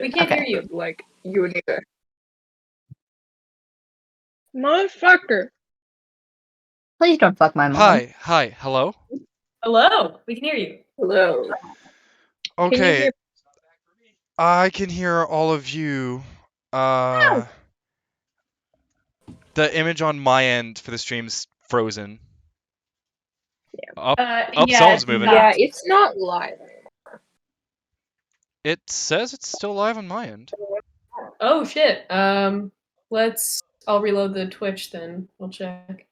We can't hear you. Like, you would need to... Motherfucker. Please don't fuck my mom. Hi, hello? Hello, we can hear you. Hello. Okay, hear- I can hear all of you. The image on my end for the stream's frozen. Up, someone's moving. Yeah, it's not live. It says it's still live on my end. Oh shit. I'll reload the Twitch then. We'll check.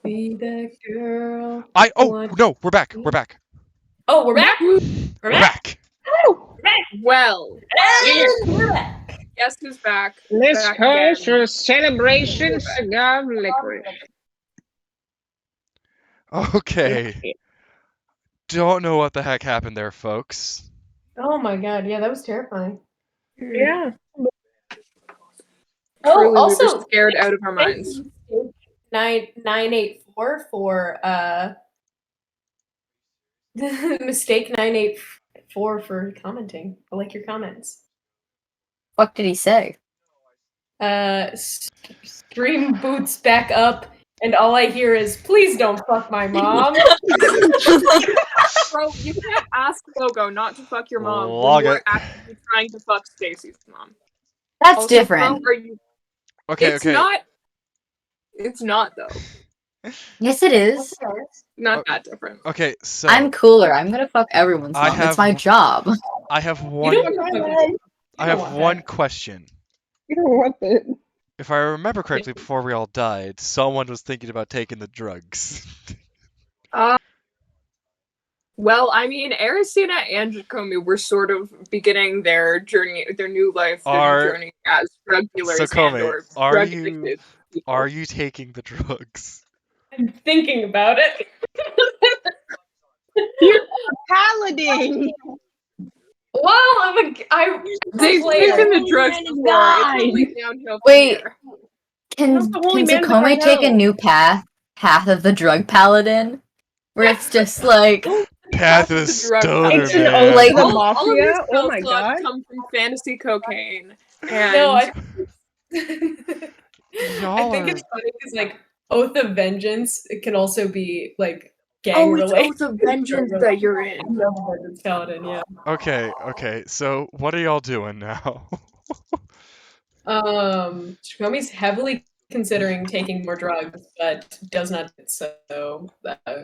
Be that girl. No, we're back. We're back. Oh, we're back? We're back. Well, We're back. guess who's back? This Back calls again. for a celebration cigar licorice. Okay. Don't know what the heck happened there, folks. Oh my god, yeah, that was terrifying. Yeah. Truly, we also were scared out of our minds. 984 for mistake 984 for commenting. I like your comments. What did he say? Stream boots back up, and all I hear is, "Please don't fuck my mom." Bro, you can't ask Bogo not to fuck your mom Log when it. you're actively trying to fuck Stacy's mom. That's Also, different. Bro, are you... Okay, It's okay. not... It's not, though. Yes, it is. Not that different. Okay, so I'm cooler. I'm gonna fuck everyone's I mom. have- It's my job. I have You one. don't want that. I have one question. You don't want it. If I remember correctly, before we all died, someone was thinking about taking the drugs. Well, I mean, Ersina and Xacome were sort of beginning their journey, their new life, their new journey as drug dealers Xacome, and/or are drug you- addicted people. Are you taking the drugs? I'm thinking about it. Paladin! Well, They've player. taken the drugs before. died. It's only downhill from Wait. here. Can That's the holy man Xacome behind take a hell. new path of the drug paladin? Where it's just like, Path of the the drug stoner, It's an man. ode Like- to the All of mafia? his Oh spell my slots god. come from fantasy cocaine. And No, I Y'all think are- it's funny because like Oath of Vengeance, it can also be like gang oh, it's related. Oath of Vengeance that you're in. Oath of Vengeance Paladin, yeah. Okay, so what are y'all doing now? Shakomi's heavily considering taking more drugs, but does not. So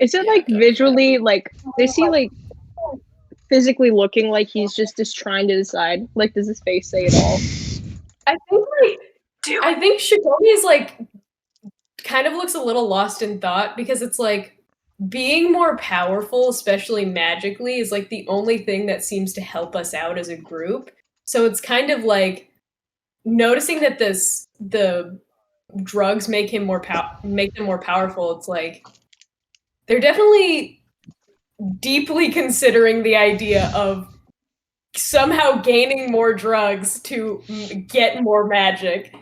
Is it yeah, like don't- visually, like, is he like physically looking like he's just trying to decide? Like, does his face say it all? I think Shakomi is like kind of looks a little lost in thought because it's like being more powerful, especially magically, is like the only thing that seems to help us out as a group. So it's kind of like noticing that the drugs make him make them more powerful. It's like they're definitely deeply considering the idea of somehow gaining more drugs to get more magic.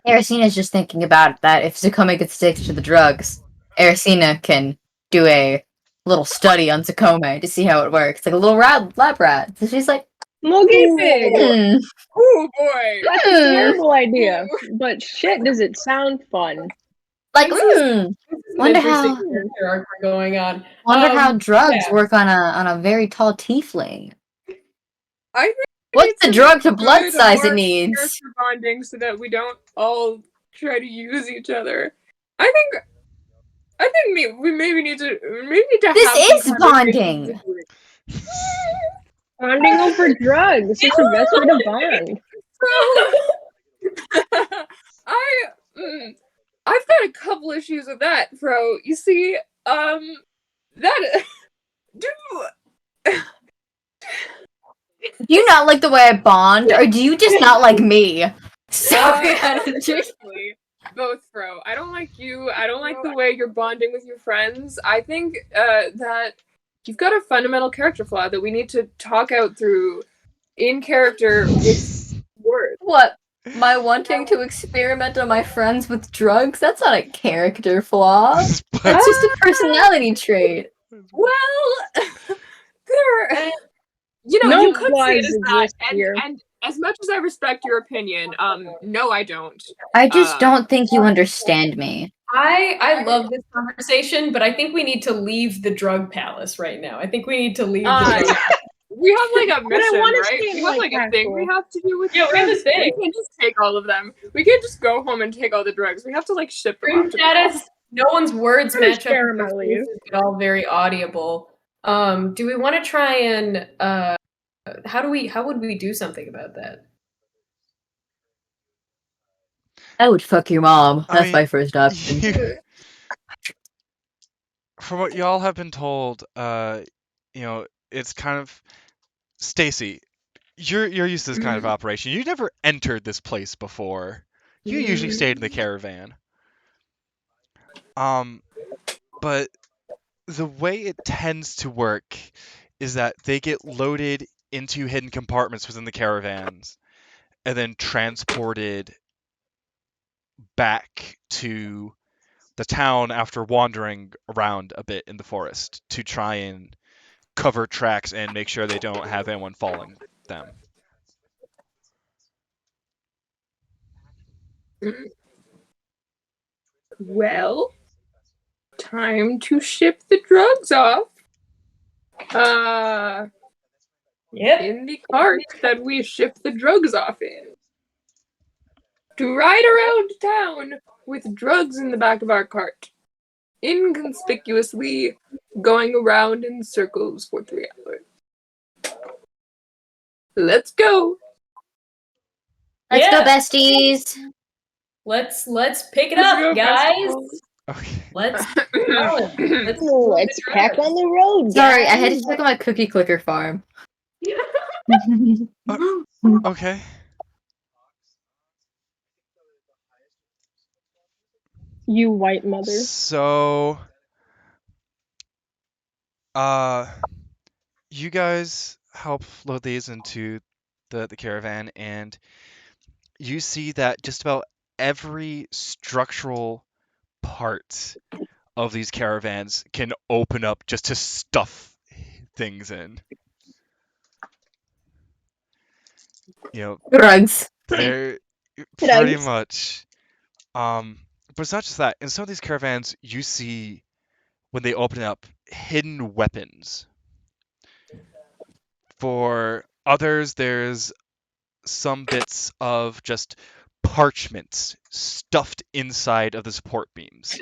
Ersina's just thinking about that if Xacome gets addicted to the drugs, Ersina can do a little study on Xacome to see how it works. Like a little lab rat. So she's like, Guinea pig! Oh boy! That's a terrible idea. But shit, does it sound fun? like, This is wonder an how interesting character arc we're going on. how drugs yeah. work on a very tall tiefling. I think What's the it's drug to blood good size it hard needs? character bonding so that we don't all try to use each other. I think we maybe need to This have some is conversations bonding. with you. Bonding over drugs. It's the best way to bond. I've got a couple issues with that, bro. You see, that do Do you not like the way I bond, or do you just not like me? Sorry, Seriously, both, bro. I don't like you. I don't like the way you're bonding with your friends. I think that you've got a fundamental character flaw that we need to talk out through in character with words. What? My wanting to experiment on my friends with drugs? That's not a character flaw. But That's just a personality trait. Well, there. You know, No you could say it flies as that, exist here. and as much as I respect your opinion, no, I don't. I just don't think you understand me. I love this conversation, but I think we need to leave the drug palace right now. I think we need to leave the drug. We have like a But I mission, wanna right? stay, We have like a thing we casual. have to do with Yeah, we have a drugs. thing. We can't just take all of them. We can't just go home and take all the drugs. We have to like ship them Dream off to status. No one's words I'm gonna match up share with their my leave. voices, but all very audible. Do we want to try and how would we do something about that? I would fuck your mom. I That's mean, my first option. From what y'all have been told, you know, it's kind of Stacy. You're used to this kind of operation. You never entered this place before. You usually stayed in the caravan. But the way it tends to work is that they get loaded into hidden compartments within the caravans and then transported back to the town after wandering around a bit in the forest to try and cover tracks and make sure they don't have anyone following them. Well, time to ship the drugs off. Yep. In the cart that we ship the drugs off in. To ride around town with drugs in the back of our cart. Inconspicuously going around in circles for 3 hours. Let's go. Let's Yeah. go, besties. Let's pick it Let's up, go, guys. festivals. Okay. Let's keep going. Let's Let's pack on the road, Sorry, I guys. had to check on my cookie clicker farm. Okay. You white mother. So, you guys help load these into the caravan, and you see that just about every structural part of these caravans can open up just to stuff things in. You know, Drugs. they're Drugs. pretty much. But it's not just that. In some of these caravans, you see when they open up hidden weapons. For others, there's some bits of just parchment stuffed inside of the support beams.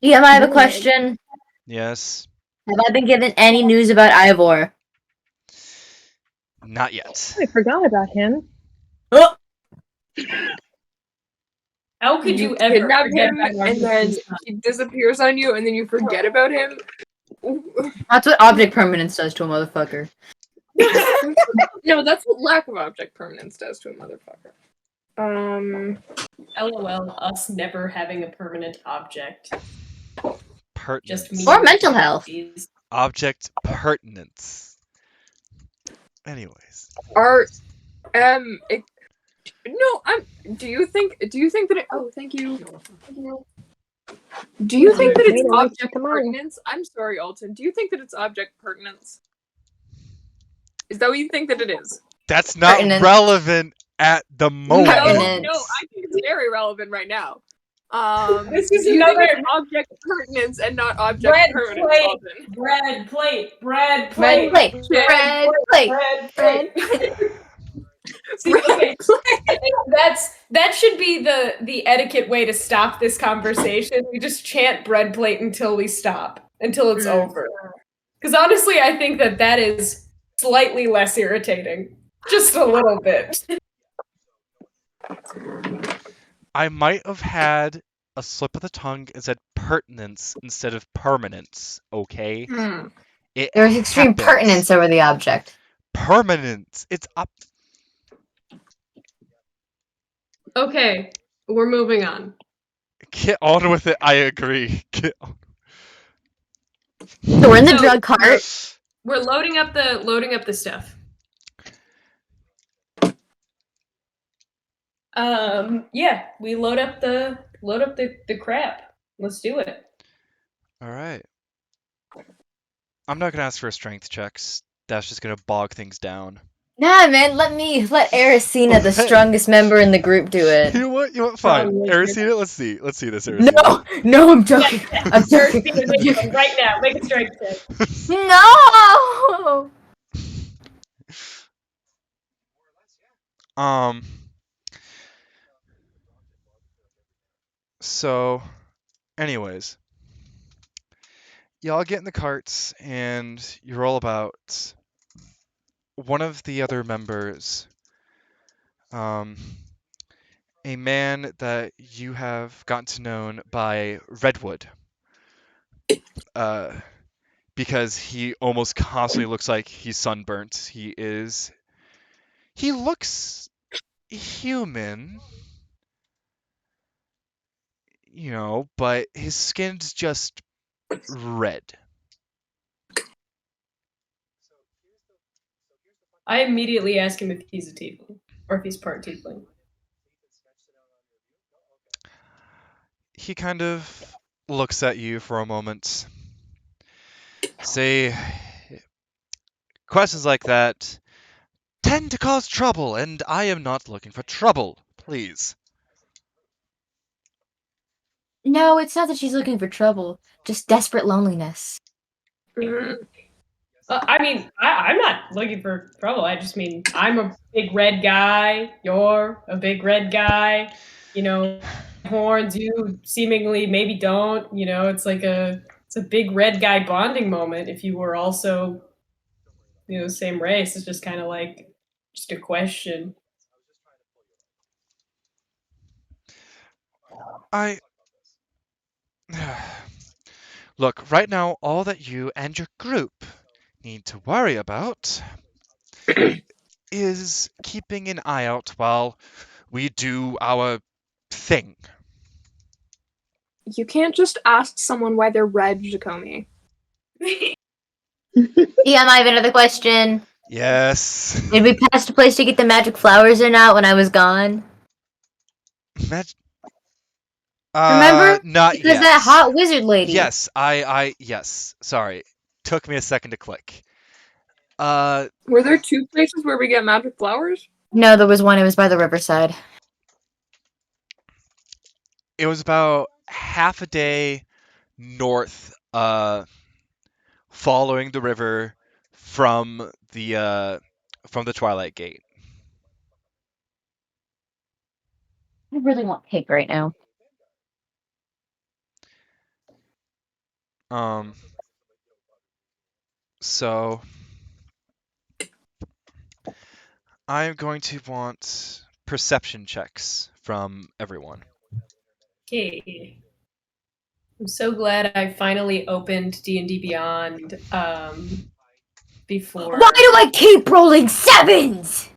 Yeah, I have a question. Yes, Have I been given any news about Ivor? not yet. I forgot about him. Oh! How could you ever kidnap forget him about our and then mission? he disappears on you and then you forget about him? That's what object permanence does to a motherfucker. No, that's what lack of object permanence does to a motherfucker. LOL, us never having a permanent object. Just me. Pertinence. Or mental health. Object pertinence. Anyways. No, do you think that it, oh, thank you. Do you think that it's Tomato, object check 'em out. pertinence? I'm sorry, Alton. Do you think that it's object pertinence? Is that what you think that it is? That's not Pertinence. relevant at the moment. Pertinence. No, I think it's very relevant right now. This is do you think another- it's object pertinence and not object Bread pertinence, plate. Alton? Bread plate, bread Bread plate, plate. Bread plate. bread plate. See, okay, that should be the etiquette way to stop this conversation. We just chant bread plate until we stop, until it's over. Because honestly, I think that is slightly less irritating, just a little bit. I might have had a slip of the tongue and said pertinence instead of permanence, okay? It There's extreme happens. pertinence over the object. Permanence. It's up. Okay, we're moving on. Get on with it. I agree. Get on. So we're in the So- drug cart. We're loading up the stuff. Yeah, we load up the crap. Let's do it. All right. I'm not gonna ask for strength checks. That's just gonna bog things down. Nah, man, let Ersina, the strongest member in the group, do it. You know what? Fine. Strong wizard. Ersina, let's see. Let's see this, Ersina. No, I'm joking. I'm joking. Ersina, make one right now. Make a strength check. No! So, anyways, y'all get in the carts and you roll about. One of the other members, a man that you have gotten to know by Redwood, because he almost constantly looks like he's sunburnt. He looks human, but his skin's just red. I immediately ask him if he's a tiefling, or if he's part tiefling. He kind of looks at you for a moment. Say, questions like that tend to cause trouble, and I am not looking for trouble, please. No, it's not that she's looking for trouble. Just desperate loneliness. I mean, I'm not looking for trouble. I just mean I'm a big red guy. You're a big red guy. Horns. You seemingly maybe don't. It's a big red guy bonding moment. If you were also, same race, it's just kind of like just a question. Look, right now, all that you and your group need to worry about is keeping an eye out while we do our thing. You can't just ask someone why they're red, Xacome. Yeah, I have another question. Yes. Did we pass the place to get the magic flowers or not when I was gone? Remember? Not because yet. that hot wizard lady. Yes, yes. Sorry. Took me a second to click. Were there 2 places where we get magic flowers? No, there was one. It was by the riverside. It was about half a day north, following the river from the Twilight Gate. I really want cake right now. So I'm going to want perception checks from everyone. Okay. I'm so glad I finally opened D&D Beyond before. Why do I keep rolling 7s?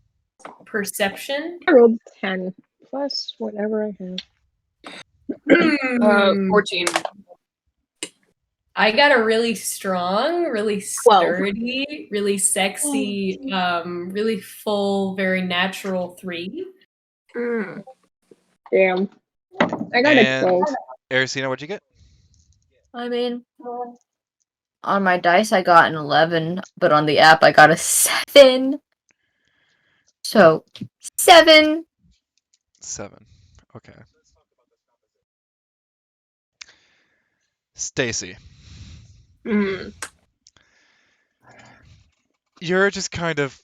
Perception? I rolled 10 plus whatever I have. 14. I got a really strong, really sturdy, really sexy, really full, very natural 3. Damn. I got a 12. Ersina, what'd you get? I mean, on my dice I got an 11, but on the app I got a 7. So, 7. 7. Okay. Stacy. You're just kind of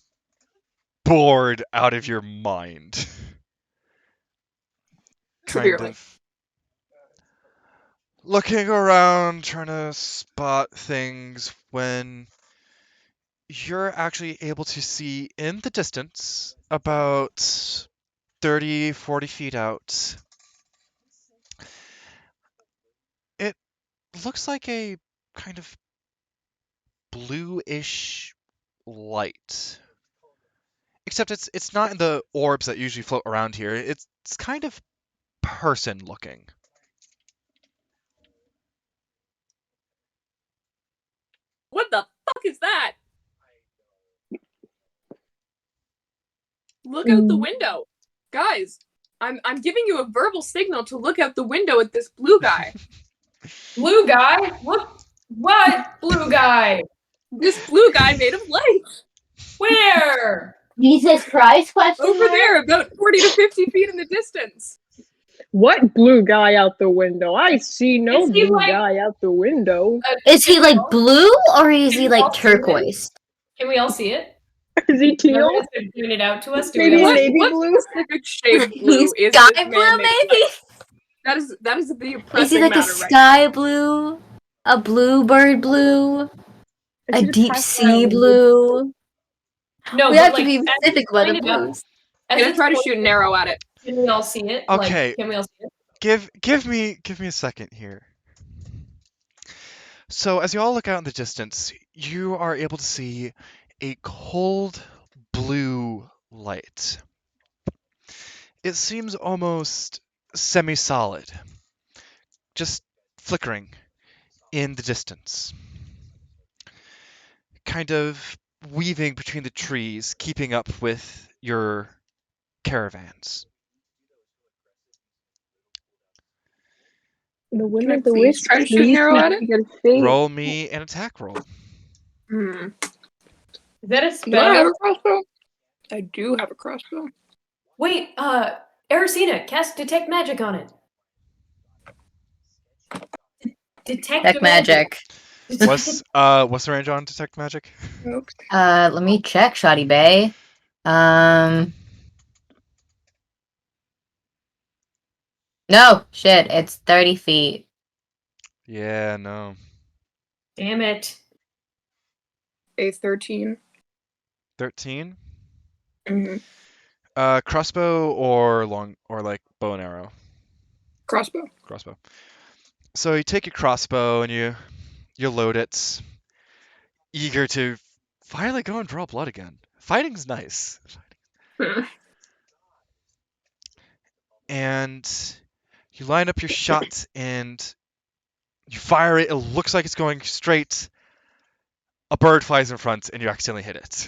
bored out of your mind. Kind of looking around, trying to spot things when you're actually able to see in the distance, about 30, 40 feet out. It looks like a kind of bluish light. Except it's not in the orbs that usually float around here. It's kind of person looking. What the fuck is that? Look out the window. Guys, I'm giving you a verbal signal to look out the window at this blue guy. Blue guy? What? What blue guy? This blue guy made of light. Where? Jesus Christ? Question Over mark? there, about 40 to 50 feet in the distance. What blue guy out the window? I see no Is he blue like- guy out the window. Is he like blue or is Can he we all like see him? turquoise? Can we all see it? Is he teal? Everyone's gonna point it out to us. Do Maybe we all a see it? navy What blue? specific shade blue He's is sky this blue, man made of maybe? light? That is the Is he oppressing like a matter right sky blue? A bluebird blue? Is A it deep Pathfinder sea blue? blue? No, We but have to like be as specific it's about the pointed out- blues. I'm as gonna it's try to shoot pointed an arrow at it. Can we all see it? Okay. Like, can we all see it? Give me a second here. So as you all look out in the distance, you are able to see a cold blue light. It seems almost semi-solid, just flickering in the distance, kind of weaving between the trees, keeping up with your caravans. The Can winner I of the please wisp. try to shoot an arrow at it? Get fate. Roll me an attack roll. Hmm. Is that a Do I spell? have a crossbow? I do have a crossbow. Wait, Ersina, cast detect magic on it. Detect Tech magic. What's the range on detect magic? Oops. Let me check, Shoddy Bay. No, shit, it's 30 feet. Yeah, no. Damn it. A 13. 13? Mm-hmm. Crossbow or like bow and arrow? Crossbow. Crossbow. So you take your crossbow and you load it, eager to finally go and draw blood again. Fighting's nice. And you line up your shot and you fire it. It looks like it's going straight. A bird flies in front and you accidentally hit it.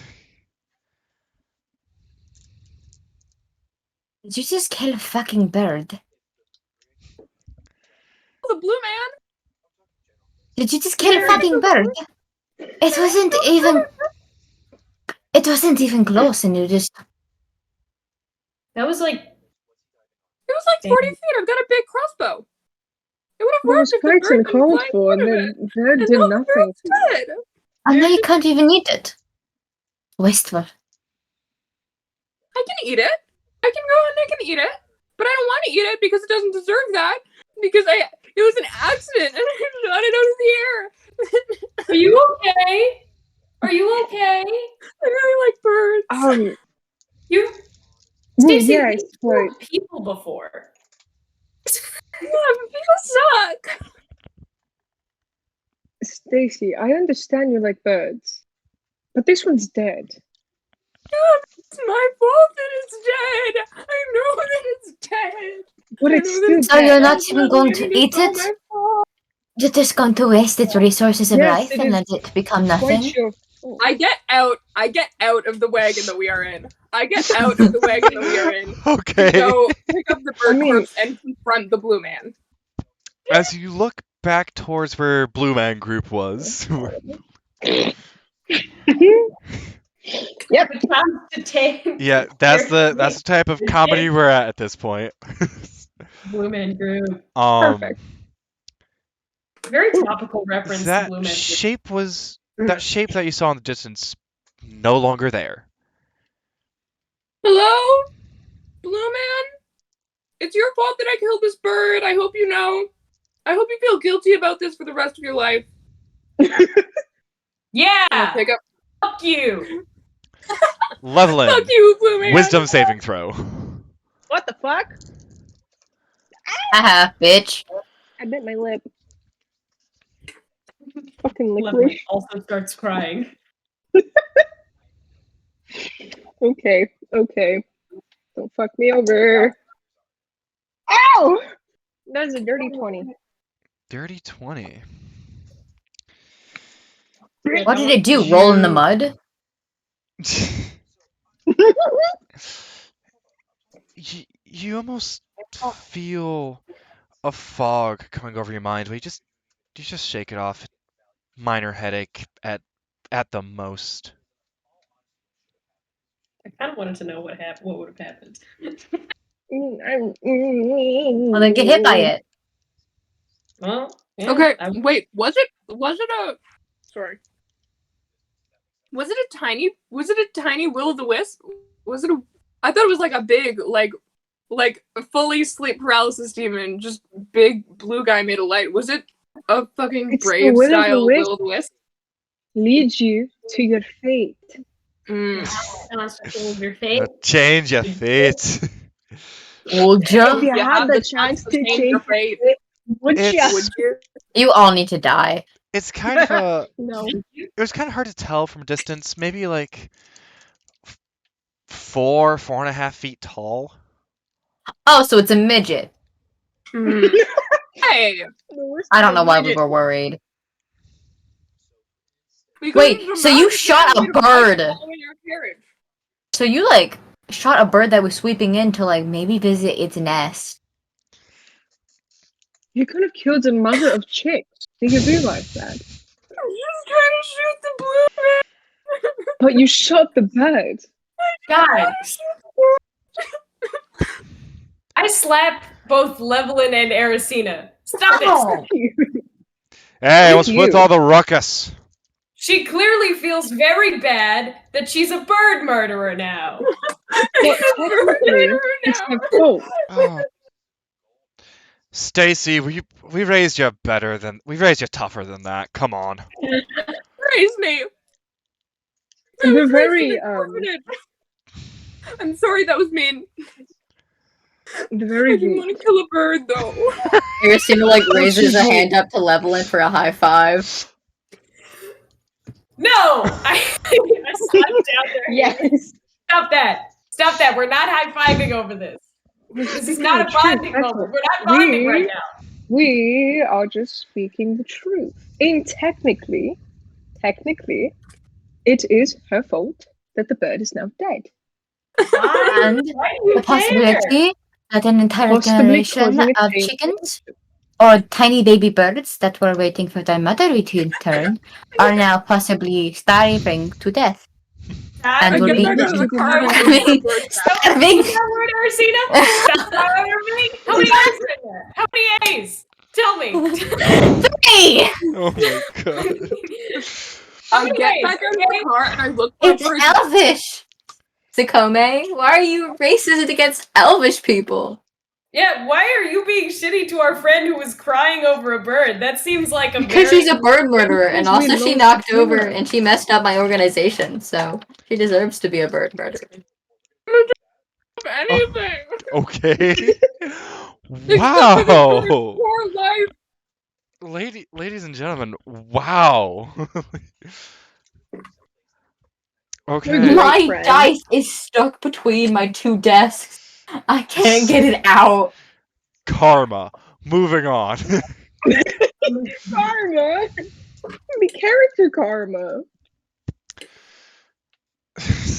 Did you just kill a fucking bird? The blue man. Did you just kill a fucking bird? It wasn't even close and you just... That was like, It was like 40 feet. I've got a big crossbow. It would have There was worked if the fights bird and didn't called fly in for, and front of then it. that And did now the nothing. bird's dead. And now you can't even eat it. Wasteful. I can eat it. I can go and I can eat it. But I don't want to eat it because it doesn't deserve that. Because it was an accident and I shot it out of the air. are you okay? Are you okay? I really like birds. You, Well, Stacy, yes, we've but killed people before. Yeah, but people suck. Stacy, I understand you like birds, but this one's dead. It's my fault that it's dead. I know that it's dead. But I it's know still that So you're dead. not even going to eat all it? my fault. You're just going to waste its resources of Yes, life it and is let it become Quite nothing? sure. I get out of the wagon that we are in. I get out of the wagon that we are in. Okay. Go pick up the bird I mean- corpse and confront the blue man. As you look back towards where Blue Man Group was, Yep. To take yeah, that's the type of comedy we're at this point. Blue Man Group. Perfect. Very topical reference to That Blue Man Group. shape was that shape that you saw in the distance no longer there. Hello? Blue man? It's your fault that I killed this bird. I hope you know. I hope you feel guilty about this for the rest of your life. Yeah! I'll pick up. Fuck you! Levilan, Fuck you, blue man. wisdom saving throw. What the fuck? Haha, bitch. I bit my lip. Fucking Lebanon licorice. also starts crying. Okay. Don't fuck me over. Ow! That is a dirty 20. Dirty 20. What did it do? Roll in the mud? You almost feel a fog coming over your mind, but you just shake it off. minor headache at the most. I kind of wanted to know what happened. What would have happened? Well, then get hit by it. Well, yeah, Okay, I- wait. Was it a? Sorry. Was it a tiny will o' the wisp? Was it a? I thought it was like a big like fully sleep paralysis demon, just big blue guy made of light. Was it a fucking It's the brave will o' the style wisp. will o' the wisp? Leads you to your fate. your fate. Change your fate. Would If you? you You had the chance to change change your your fate. fate, would It's- you? Would you? You all need to die. It's kind of a. No. It was kind of hard to tell from a distance. Maybe like 4.5 feet tall. Oh, so it's a midget. Mm. Hey, I don't know why we were worried. because Wait, it's so you magic shot a man made of light bird. following your carriage. So you like shot a bird that was sweeping in to like maybe visit its nest. You could have killed the mother of chicks. Do you realize that? I'm just trying to shoot the blue man. But you shot the bird. Guys, I slap both Levilan and Ersina. Stop Oh. it! Hey, what's you. with all the ruckus? She clearly feels very bad that she's a bird murderer now. But technically, it's her fault. Oh. Stacy, we raised you tougher than that. Come on. Praise me. We're was very, raised in an orphanage. I'm sorry, that was mean. the I very didn't weak. want to kill a bird, though. Ersina like raises a she's hand up to Levelin for a high five. No! I slapped down their Yes. Stop that! Stop that! We're not high-fiving over this. This is not a bonding moment. We're not bonding right now. We are just speaking the truth. And technically, it is her fault that the bird is now dead. Why? And Why do you the possibility that an entire Possibly generation causing a of chain chickens or tiny baby birds that were waiting for their mother to return are now possibly starving to death. And I will get be back out of the car. starving. What's that word, Ersina? Starving? How many A's are in there? How many A's? Tell me. Hey! Oh my god. How I many get A's? back out of the car and I look It's for elvish! Xacome, why are you racist against elvish people? Yeah, why are you being shitty to our friend who was crying over a bird? That seems like a Because very... she's a bird murderer, and Because we also she lost knocked the over hero. and she messed up my organization, so she deserves to be a bird murderer. anything. Okay. Except for this bird's Wow. poor life. Ladies and gentlemen, wow. Okay. Great My friend. dice is stuck between my two desks. I can't get it out. Karma. Moving on. Karma. The character karma.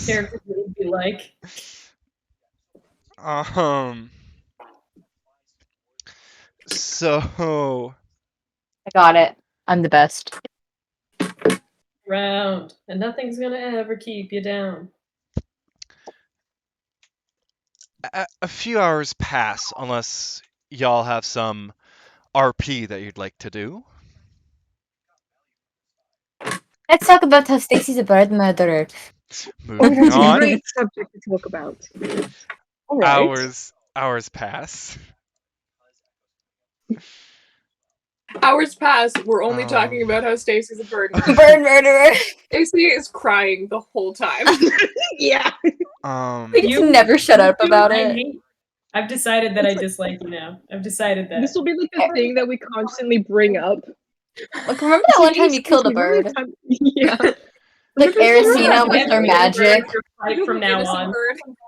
character would be like. So I got it. I'm the best. Round, and nothing's gonna ever keep you down. a few hours pass unless y'all have some RP that you'd like to do. Let's talk about how Stacy's a bird murderer. Oh, Moving that's a on. great subject to talk about. All right. Hours pass. Hours pass. We're only Oh. talking about how Stacy's a bird. Bird murderer. Stacy is crying the whole time. Yeah. We just never shut up about it. I've decided that I dislike you now. I've decided that. This will be like the thing that we constantly bring up. Like, remember that one time you killed a bird? Yeah. Like Ersina with her Every magic. fight from now on.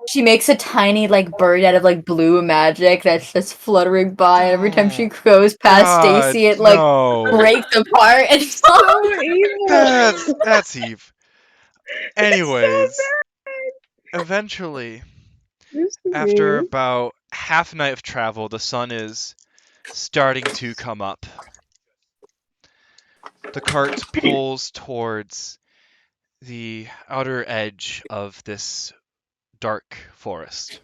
She makes a tiny like bird out of like blue magic that's just fluttering by. And every time she goes past God, Stacy, it like no. breaks apart and So evil. That's Eve. Anyways, eventually, after about half a night of travel, the sun is starting to come up. The cart pulls towards the outer edge of this dark forest.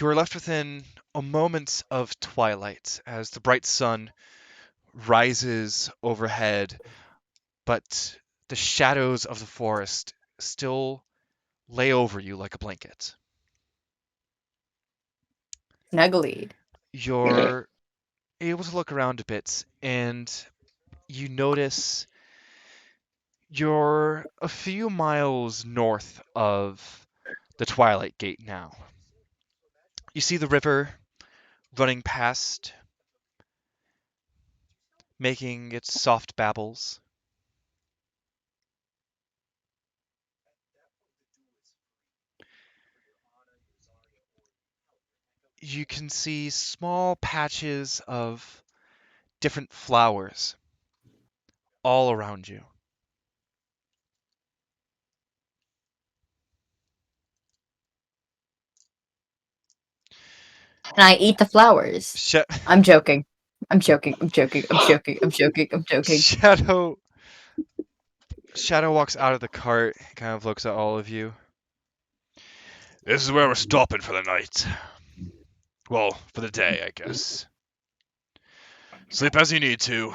You are left within a moment of twilight as the bright sun rises overhead, but the shadows of the forest still lay over you like a blanket. Snuggly. You're able to look around a bit, and you notice you're a few miles north of the Twilight Gate now. You see the river running past, making its soft babbles. You can see small patches of different flowers all around you. And I eat the flowers. Sh- I'm joking. I'm joking. I'm joking. I'm joking. I'm joking. I'm joking. Shadow walks out of the cart, kind of looks at all of you. This is where we're stopping for the night. Well, for the day, I guess. Sleep as you need to.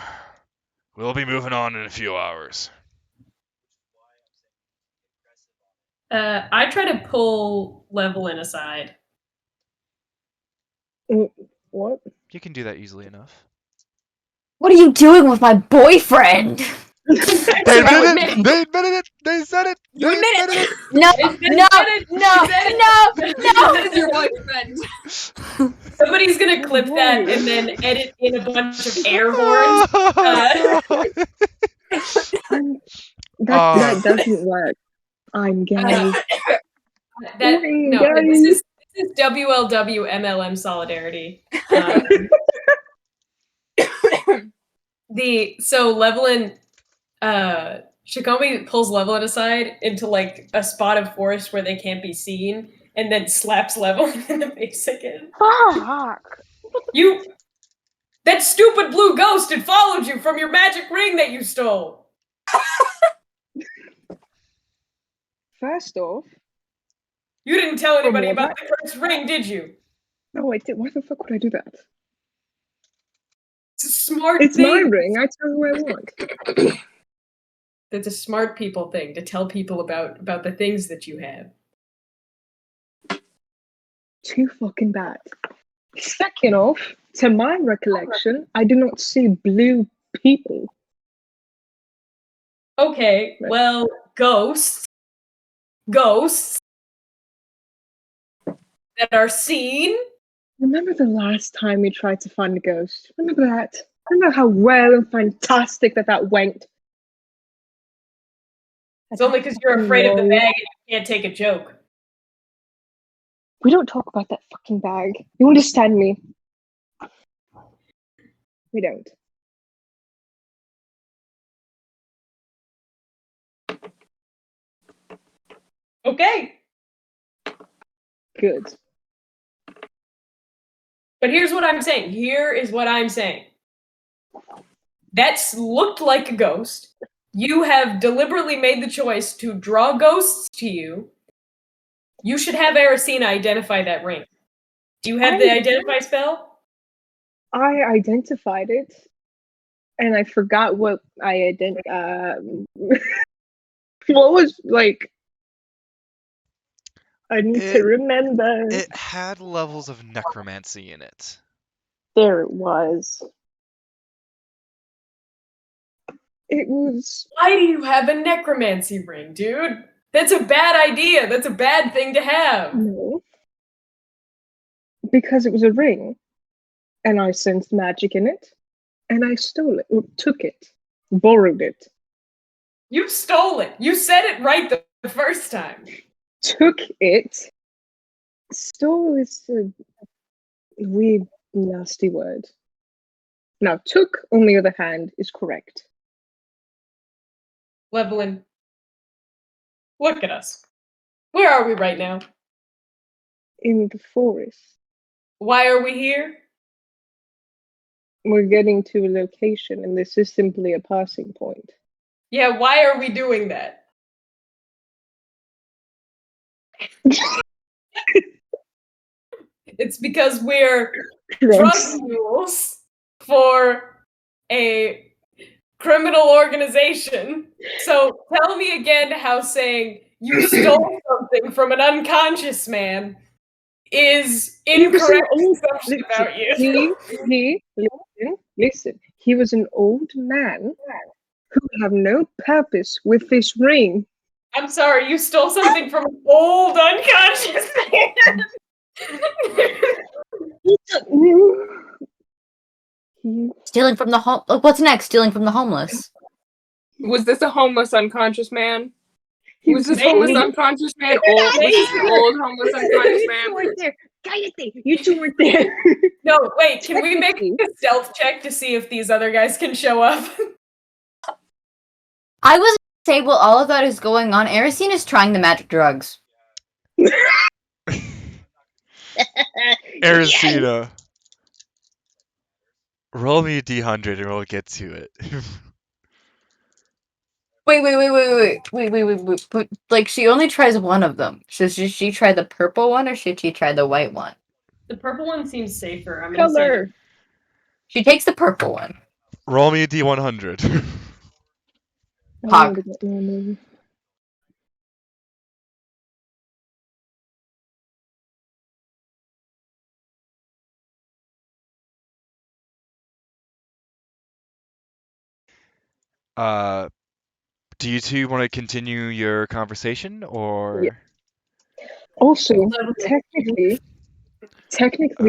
We'll be moving on in a few hours. I try to pull Levilan aside. What? You can do that easily enough. What are you doing with my boyfriend? They admitted it! They admitted it! They said it! You They admit it! admitted No, It's been no, admitted. no, That is your no. boyfriend. Somebody's gonna clip that and then edit in a bunch of air horns. That doesn't work. I'm gay. This is WLW MLM solidarity. So Levilan, Xacome pulls Levilan aside into like a spot of forest where they can't be seen, and then slaps Levilan in the face again. Fuck. That stupid blue ghost had followed you from your magic ring that you stole. First off, You didn't tell anybody what? about the cursed ring, did you? no, I did. Why the fuck would I do that? It's a smart It's thing. my ring. I tell who I want. That's a smart people thing to tell people about the things that you have. Too fucking bad. Second off, to my recollection, I do not see blue people. Okay, Right. well, ghosts that are seen. Remember the last time we tried to find a ghost? Remember that? Remember how well and fantastic that went? It's only because you're afraid of the bag and you can't take a joke. We don't talk about that fucking bag. You understand me? We don't. Okay, Good. but here's what I'm saying. Here is what I'm saying. That's looked like a ghost. You have deliberately made the choice to draw ghosts to you. You should have Ersina identify that ring. Do you have the identify spell? I identified it, and I forgot what I identified. What was like? I need to remember. It had levels of necromancy in it. There it was. It was. Why do you have a necromancy ring, dude? That's a bad idea. That's a bad thing to have. No. Because it was a ring, and I sensed magic in it, and I stole it, or took it, borrowed it. You stole it. You said it right the first time. Took it. Stole is a weird, nasty word. Now, took, on the other hand, is correct. Levilan, look at us. Where are we right now? In the forest. Why are we here? We're getting to a location, and this is simply a passing point. Yeah, why are we doing that? It's because we're drug mules for a criminal organization. So tell me again how saying you stole something from an unconscious man is incorrect assumption about you. Listen. He was an old man who had no purpose with this ring. I'm sorry, you stole something from an old unconscious man. Stealing from the home. What's next? Stealing from the homeless. Was this a homeless unconscious man? He Was this Maybe. homeless unconscious man old? Was this the old homeless unconscious man? You two weren't there. No, wait, can we make a stealth check to see if these other guys can show up? I was gonna say, while all of that is going on, Ersina is trying the magic drugs. Ersina. Roll me a d100 and we'll get to it. Wait. But, like, she only tries one of them. So should she try the purple one or should she try the white one? The purple one seems safer. I'm gonna say Color. She takes the purple one. Roll me a d100. Pog. Do you two want to continue your conversation, or? Yeah. Also, technically,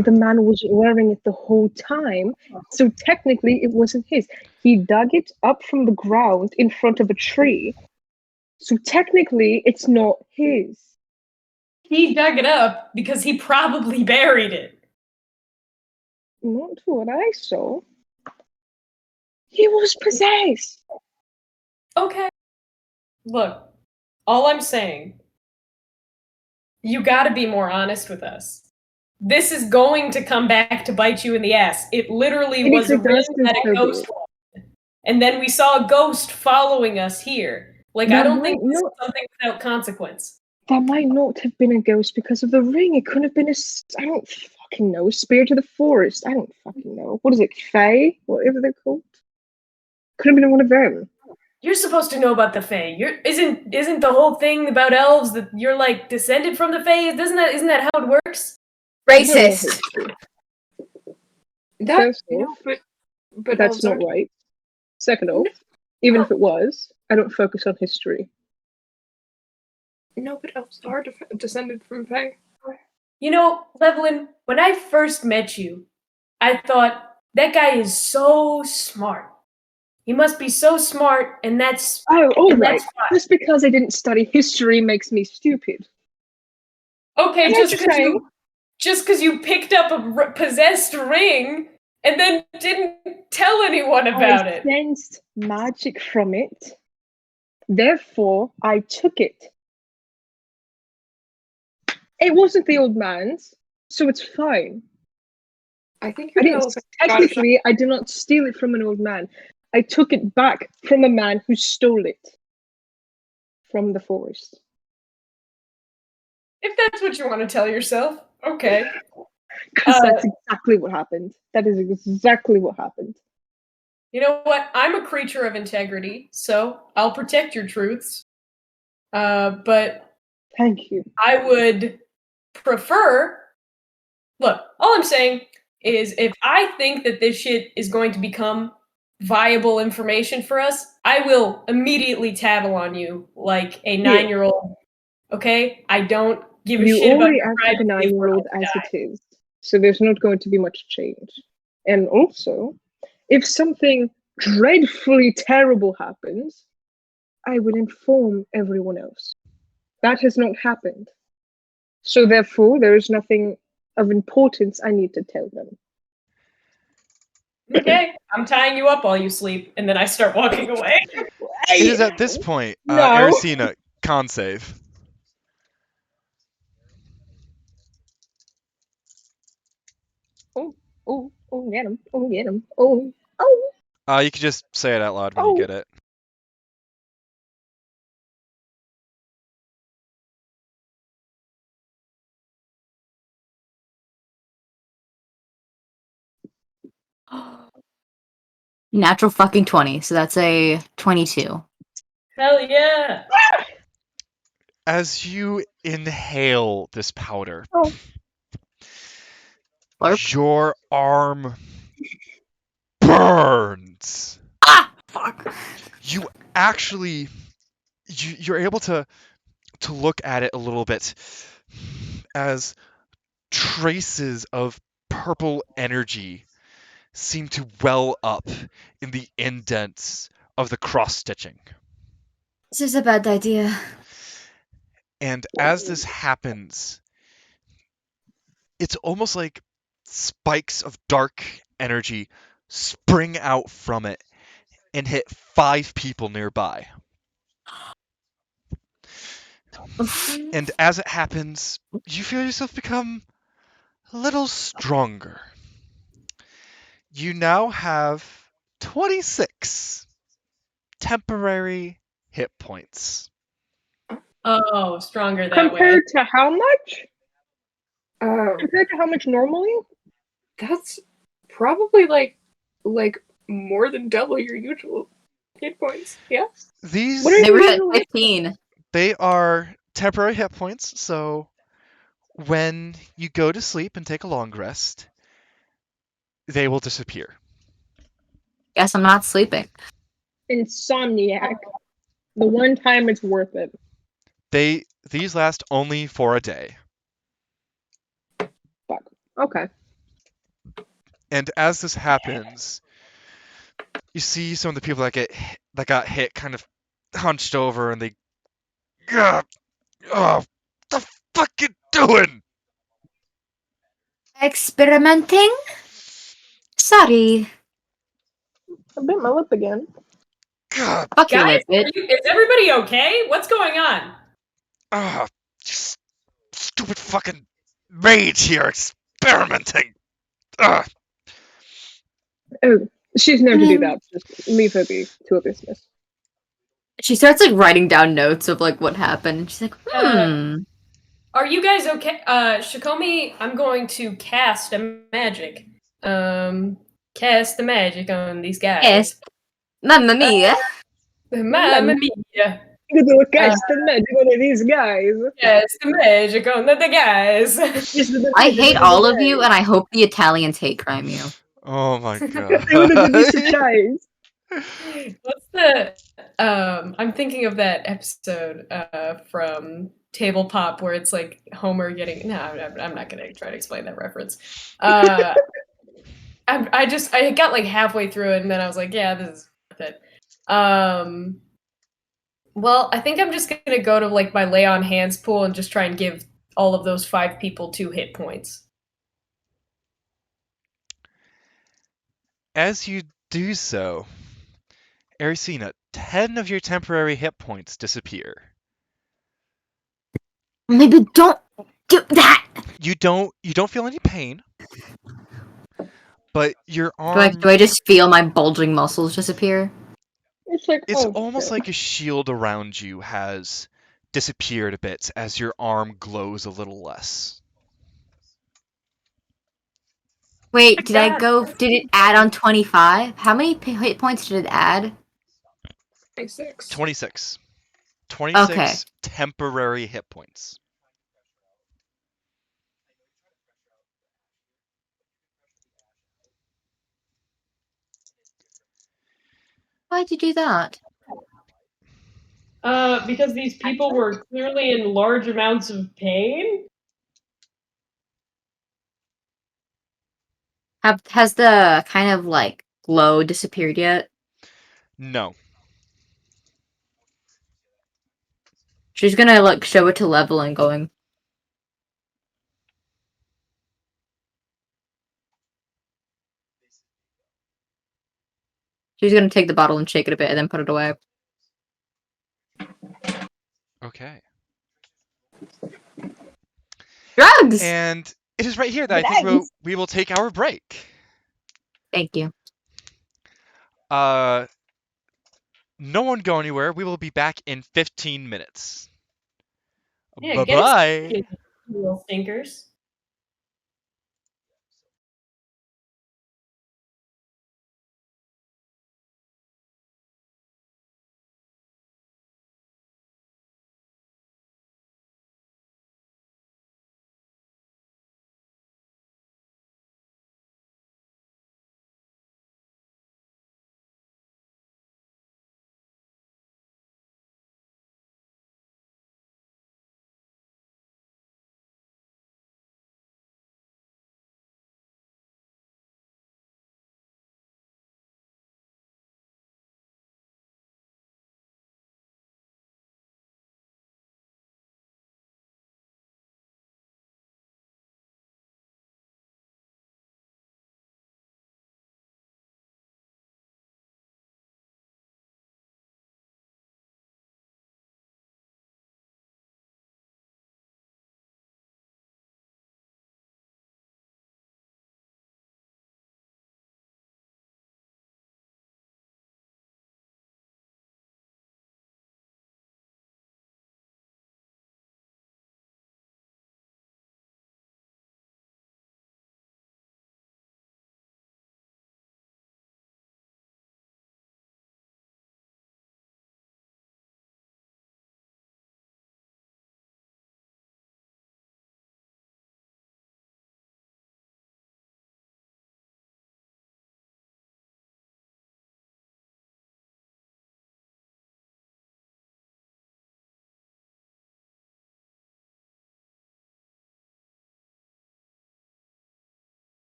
the man wasn't wearing it the whole time, so technically it wasn't his. He dug it up from the ground in front of a tree, so technically it's not his. he dug it up because he probably buried it. Not what I saw. He was possessed. Okay. Look, all I'm saying, you gotta be more honest with us. This is going to come back to bite you in the ass. It literally was a ring that a ghost wanted. And then we saw a ghost following us here. Like, I don't think this is something without consequence. That might not have been a ghost because of the ring. It could have been I don't fucking know, spirit of the forest. I don't fucking know. What is it, fae? Whatever they're called. Could have been one of them. You're supposed to know about the fae. Isn't the whole thing about elves that you're like descended from the fae? Isn't that how it works? Racist. First off, but that's not right. Second off, even if it was, I don't focus on history. No, but elves are descended from fae. You know, Levilan, when I first met you, I thought, that guy is so smart. He must be so smart, and that's... Oh, all and right. Just because I didn't study history makes me stupid. Okay, just because you picked up a possessed ring and then didn't tell anyone about it. I sensed magic from it. Therefore, I took it. It wasn't the old man's, so it's fine. I think technically, I did not steal it from an old man. I took it back from a man who stole it from the forest. If that's what you want to tell yourself, okay. Because that's exactly what happened. That is exactly what happened. You know what? I'm a creature of integrity, so I'll protect your truths. But thank you. I would prefer... Look, all I'm saying is if I think that this shit is going to become viable information for us, I will immediately tattle on you like a 9-year-old. Okay? I don't give a shit about you already act like a 9-year-old as it is, so there's not going to be much change. And also, if something dreadfully terrible happens, I will inform everyone else. That has not happened. So therefore, there is nothing of importance I need to tell them. Okay, I'm tying you up while you sleep, and then I start walking away. It is at this point, No. Ersina, con save. Oh, Oh, get him. Oh, get him. Oh, oh. You can just say it out loud when you get it. Natural fucking 20, so that's a 22. Hell yeah! As you inhale this powder, Blurp. your arm burns. Ah! Fuck. You actually, you're able to look at it a little bit as traces of purple energy seem to well up in the indents of the cross stitching. This is a bad idea. And as this happens, it's almost like spikes of dark energy spring out from it and hit 5 people nearby. And as it happens, you feel yourself become a little stronger. You now have 26 temporary hit points. Oh, stronger that Compared way. to how much? Compared to how much normally? That's probably like more than double your usual hit points. Yeah. These What are They were at usually- 15. they are temporary hit points, so when you go to sleep and take a long rest, they will disappear. Guess I'm not sleeping. Insomniac. The one time it's worth it. These last only for a day. Fuck. Okay. And as this happens, you see some of the people that got hit kind of hunched over and they what the fuck you doing? Experimenting? Sorry. I bit my lip again. God, Fuck your Guys, lip, bitch. is everybody okay? What's going on? just stupid fucking mage here experimenting. Ugh. Oh, she's known to do that. Just leave her be to her business. She starts like writing down notes of like what happened. And she's like, Are you guys okay? Xacome, I'm going to cast a magic. Cast the magic on these guys. Yes. Mamma mia. Mamma mia. You do a cast the magic on these guys. Cast the magic on the guys. I hate all of you, and I hope the Italians hate crime you. Oh my god. They wanted to be surprised. What's the I'm thinking of that episode from Table Pop where it's like Homer getting I'm not gonna try to explain that reference. I got like halfway through it and then I was like, yeah, this is worth it. Well, I think I'm just gonna go to like my lay on hands pool and just try and give all of those 5 people 2 hit points. As you do so, Ersina, 10 of your temporary hit points disappear. Maybe don't do that. You don't feel any pain, but your arm Do I just feel my bulging muscles disappear? It's like it's oh, almost shit. like a shield around you has disappeared a bit as your arm glows a little less. Wait, did it add on 25? How many hit points did it add? 26. 26. Okay. Temporary hit points. Why'd you do that? Because these people were clearly in large amounts of pain. Has the kind of like glow disappeared yet? No. She's gonna like show it to Levilan going. She's gonna take the bottle and shake it a bit and then put it away. Okay. Drugs! And it is right here that I think we will take our break. Thank you. No one go anywhere. We will be back in 15 minutes. Yeah, Bye get us, bye. you little stinkers.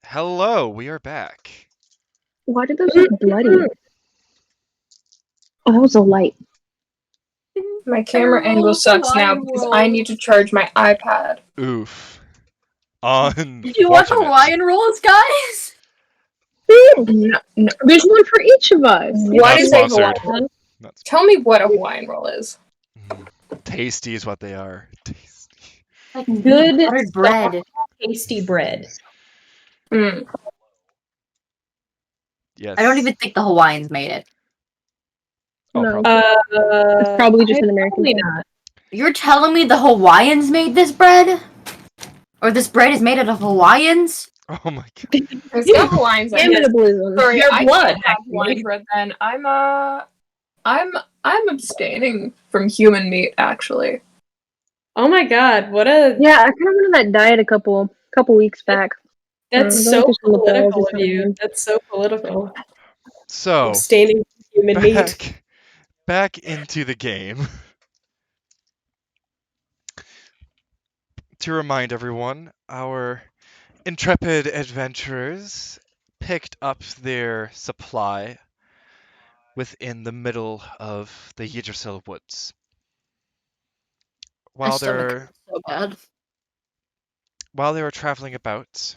Hello, we are back. Why did those look bloody? Oh, that was a light. My camera angle sucks now because I need to charge my iPad. Oof. Do you want the Unfortunate. Hawaiian rolls, guys? No, There's one for each of us. what Not is a sponsored. Hawaiian roll? Not Tell me what a Hawaiian roll is. tasty is what they are. Tasty. Like Good buttered bread. tasty bread. Mm. Yes. I don't even think the Hawaiians made it. Oh, No. probably. It's probably just an American Probably thing. not. You're telling me the Hawaiians made this bread? Or this bread is made out of Hawaiians? Oh my god. It's got Hawaiians in it. Cannibalism. Sorry, Their I blood, can't have Hawaiian actually. bread then. I'm abstaining from human meat actually. Oh my god, what a Yeah, I kind of went on that diet a couple weeks back. that's I don't so think there's political balls of or you. something. That's so political. So, Abstaining from human meat. back into the game. To remind everyone, our intrepid adventurers picked up their supply within the middle of the Yggdrasil woods. My While stomach they're hurts so bad. while they were traveling about,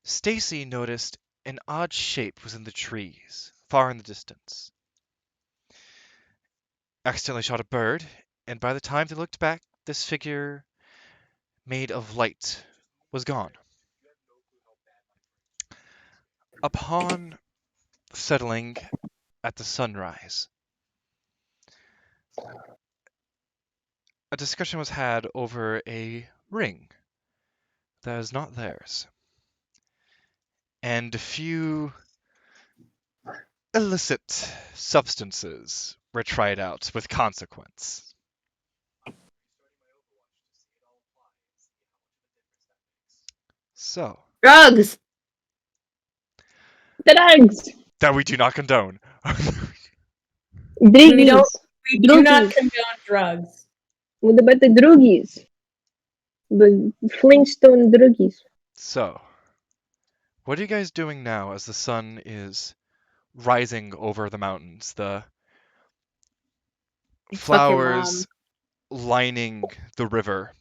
Stacy noticed an odd shape was in the trees, far in the distance. Accidentally shot a bird, and by the time they looked back, this figure made of light was gone. Upon settling at the sunrise, a discussion was had over a ring that is not theirs, and a few illicit substances were tried out with consequence. So, Drugs! Drugs. that we do not condone. Druggies. We do not Druggies. condone drugs. What about the druggies? The Flintstone druggies. So, what are you guys doing now as the sun is rising over the mountains? The flowers lining the river,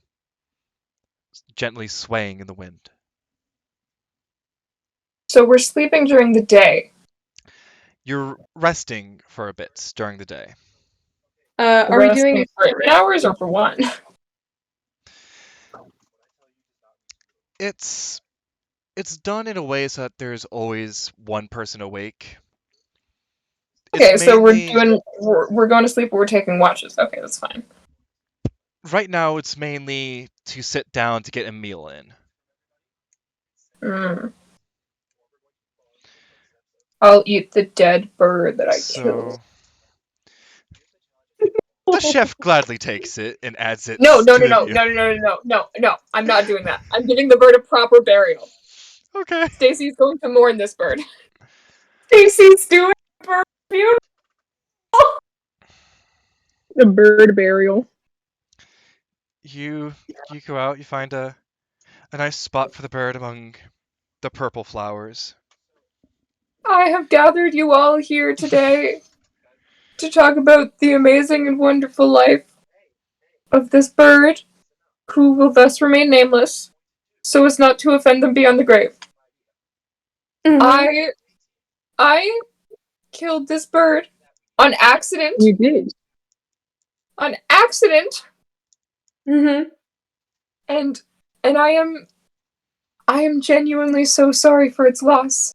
gently swaying in the wind. So we're sleeping during the day. You're resting for a bit during the day. Are we doing Resting for 8 hours or for one? It's done in a way so that there's always one person awake. Okay, It's so mainly- we're going to sleep or we're taking watches. Okay, that's fine. right now it's mainly to sit down to get a meal in. Mm. I'll eat the dead bird that I killed. So the chef gladly takes it and adds it No. to the meal. I'm not doing that. I'm giving the bird a proper burial. Okay. Stacy's going to mourn this bird. Stacy's doing a bird funeral. The bird burial. You go out, you find a nice spot for the bird among the purple flowers. I have gathered you all here today to talk about the amazing and wonderful life of this bird, who will thus remain nameless, so as not to offend them beyond the grave. Mhm. I killed this bird on accident. You did. On accident, Mhm. and I am genuinely so sorry for its loss.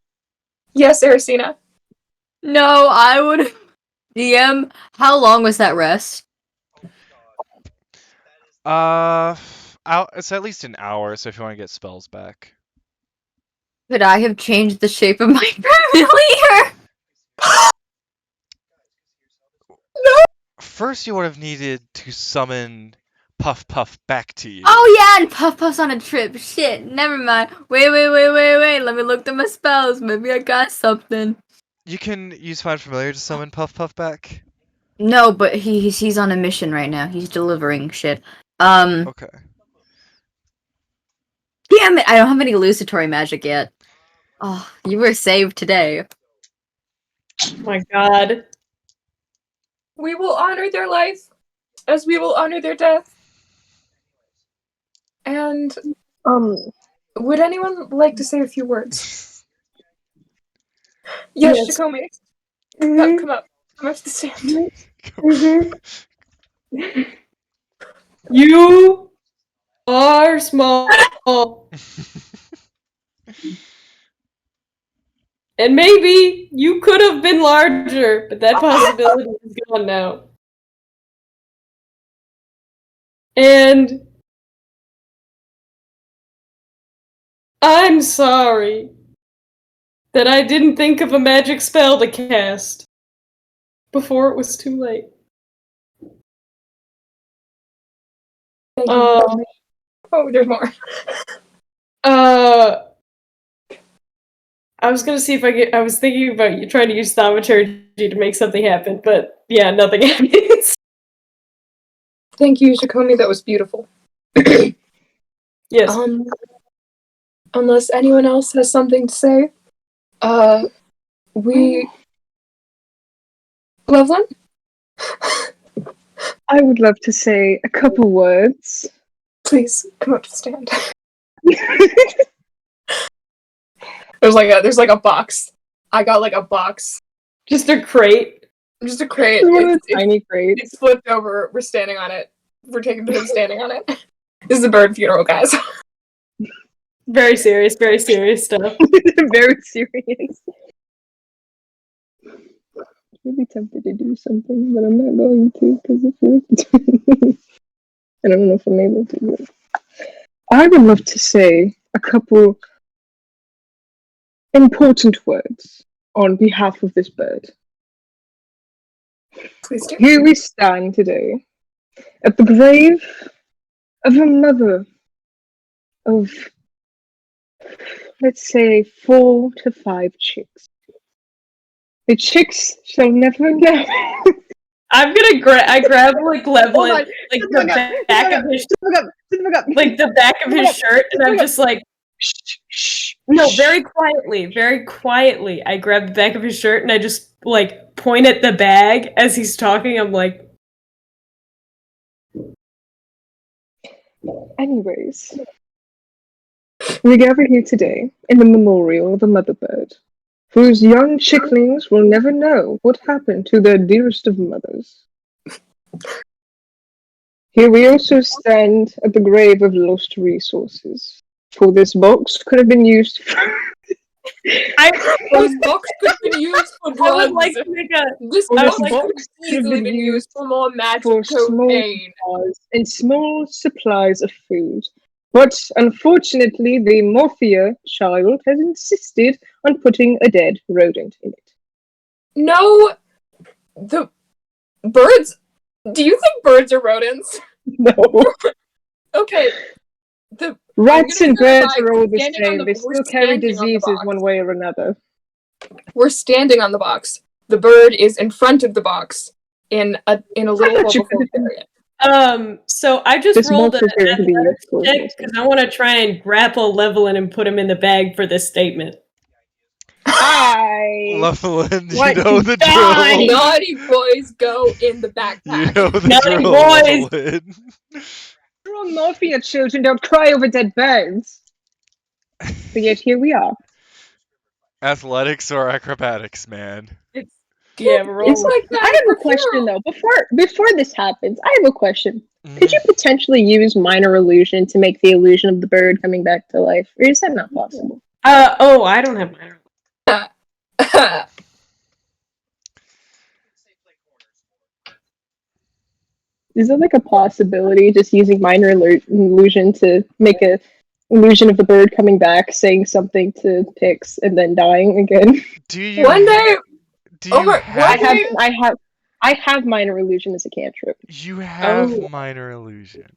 Yes, Ersina. No, I would. DM, how long was that rest? It's at least an hour, so if you want to get spells back. Could I have changed the shape of my familiar? First, you would have needed to summon Puff Puff back to you. Oh yeah, and Puff Puff's on a trip. Shit, never mind. Wait. Let me look through my spells. Maybe I got something. You can use Find Familiar to summon Puff Puff back. No, but he's on a mission right now. He's delivering shit. Okay. Damn it! I don't have any illusory magic yet. Oh, you were saved today. Oh my god. We will honor their life as we will honor their death. And would anyone like to say a few words? Yes, Yes. Xacome. Mhm. Come up. Come up to the stand. Mhm. You are small. And maybe you could have been larger, but that possibility is gone now. And I'm sorry that I didn't think of a magic spell to cast before it was too late. Thank you. Uh, Oh, there's more. I was gonna see if I was thinking about you trying to use thaumaturgy to make something happen, but yeah, nothing happens. Thank you, Xacome. That was beautiful. Yes. Unless anyone else has something to say, we... Levilan? I would love to say a couple words. Please, come up to the stand. There's like a box. I got like a box. Just a crate. Just a crate. One of the tiny crates. It's flipped over. We're standing on it. We're taking turns standing on it. This is a bird funeral, guys. Very serious stuff. Very serious. Really tempted to do something, but I'm not going to because I don't know if I'm able to. But I would love to say a couple important words on behalf of this bird. Please do. Here we stand today at the grave of a mother of, let's say, 4 to 5 chicks. The chicks shall never know. I'm gonna I grab like Levilan, like the back of his like the back of his shirt, and I'm just like, shh. No, very quietly. I grab the back of his shirt and I just like point at the bag as he's talking. I'm like, Anyways, we gather here today in the memorial of a mother bird, whose young chicklings will never know what happened to their dearest of mothers. Here we also stand at the grave of lost resources, for this box could have been used for... This box could have been used for drugs. I would like to make a. This I box would could like have easily been used for more magic for small cocaine. and small supplies of food. But unfortunately, the Morphia child has insisted on putting a dead rodent in it. No, the birds. Do you think birds are rodents? No. Okay. Rats and birds are all the standing on same. the- They we're still carry standing on the diseases box. one way or another. We're standing on the box. The bird is in front of the box in a little thought you bubble area. So I just This rolled box an is going to be athletics useful. check because I want to try and grapple Levilan and put him in the bag for this statement. Levilan, you want know to the die. drill. Naughty boys go in the backpack. You know the Naughty drill, boys. Levilan. All Morphia children don't cry over dead birds. But yet here we are. Athletics or acrobatics, man? Yeah, we're all. It's like that. I have for a question funeral. though. Before this happens, I have a question. Mhm. Could you potentially use minor illusion to make the illusion of the bird coming back to life, or is that not possible? Oh, I don't have mine. Is there like a possibility just using minor illusion to make a illusion of the bird coming back, saying something to Pix, and then dying again? Do you? One day, Do you Omar, have? one day- I have minor illusion as a cantrip. You have Oh. minor illusion.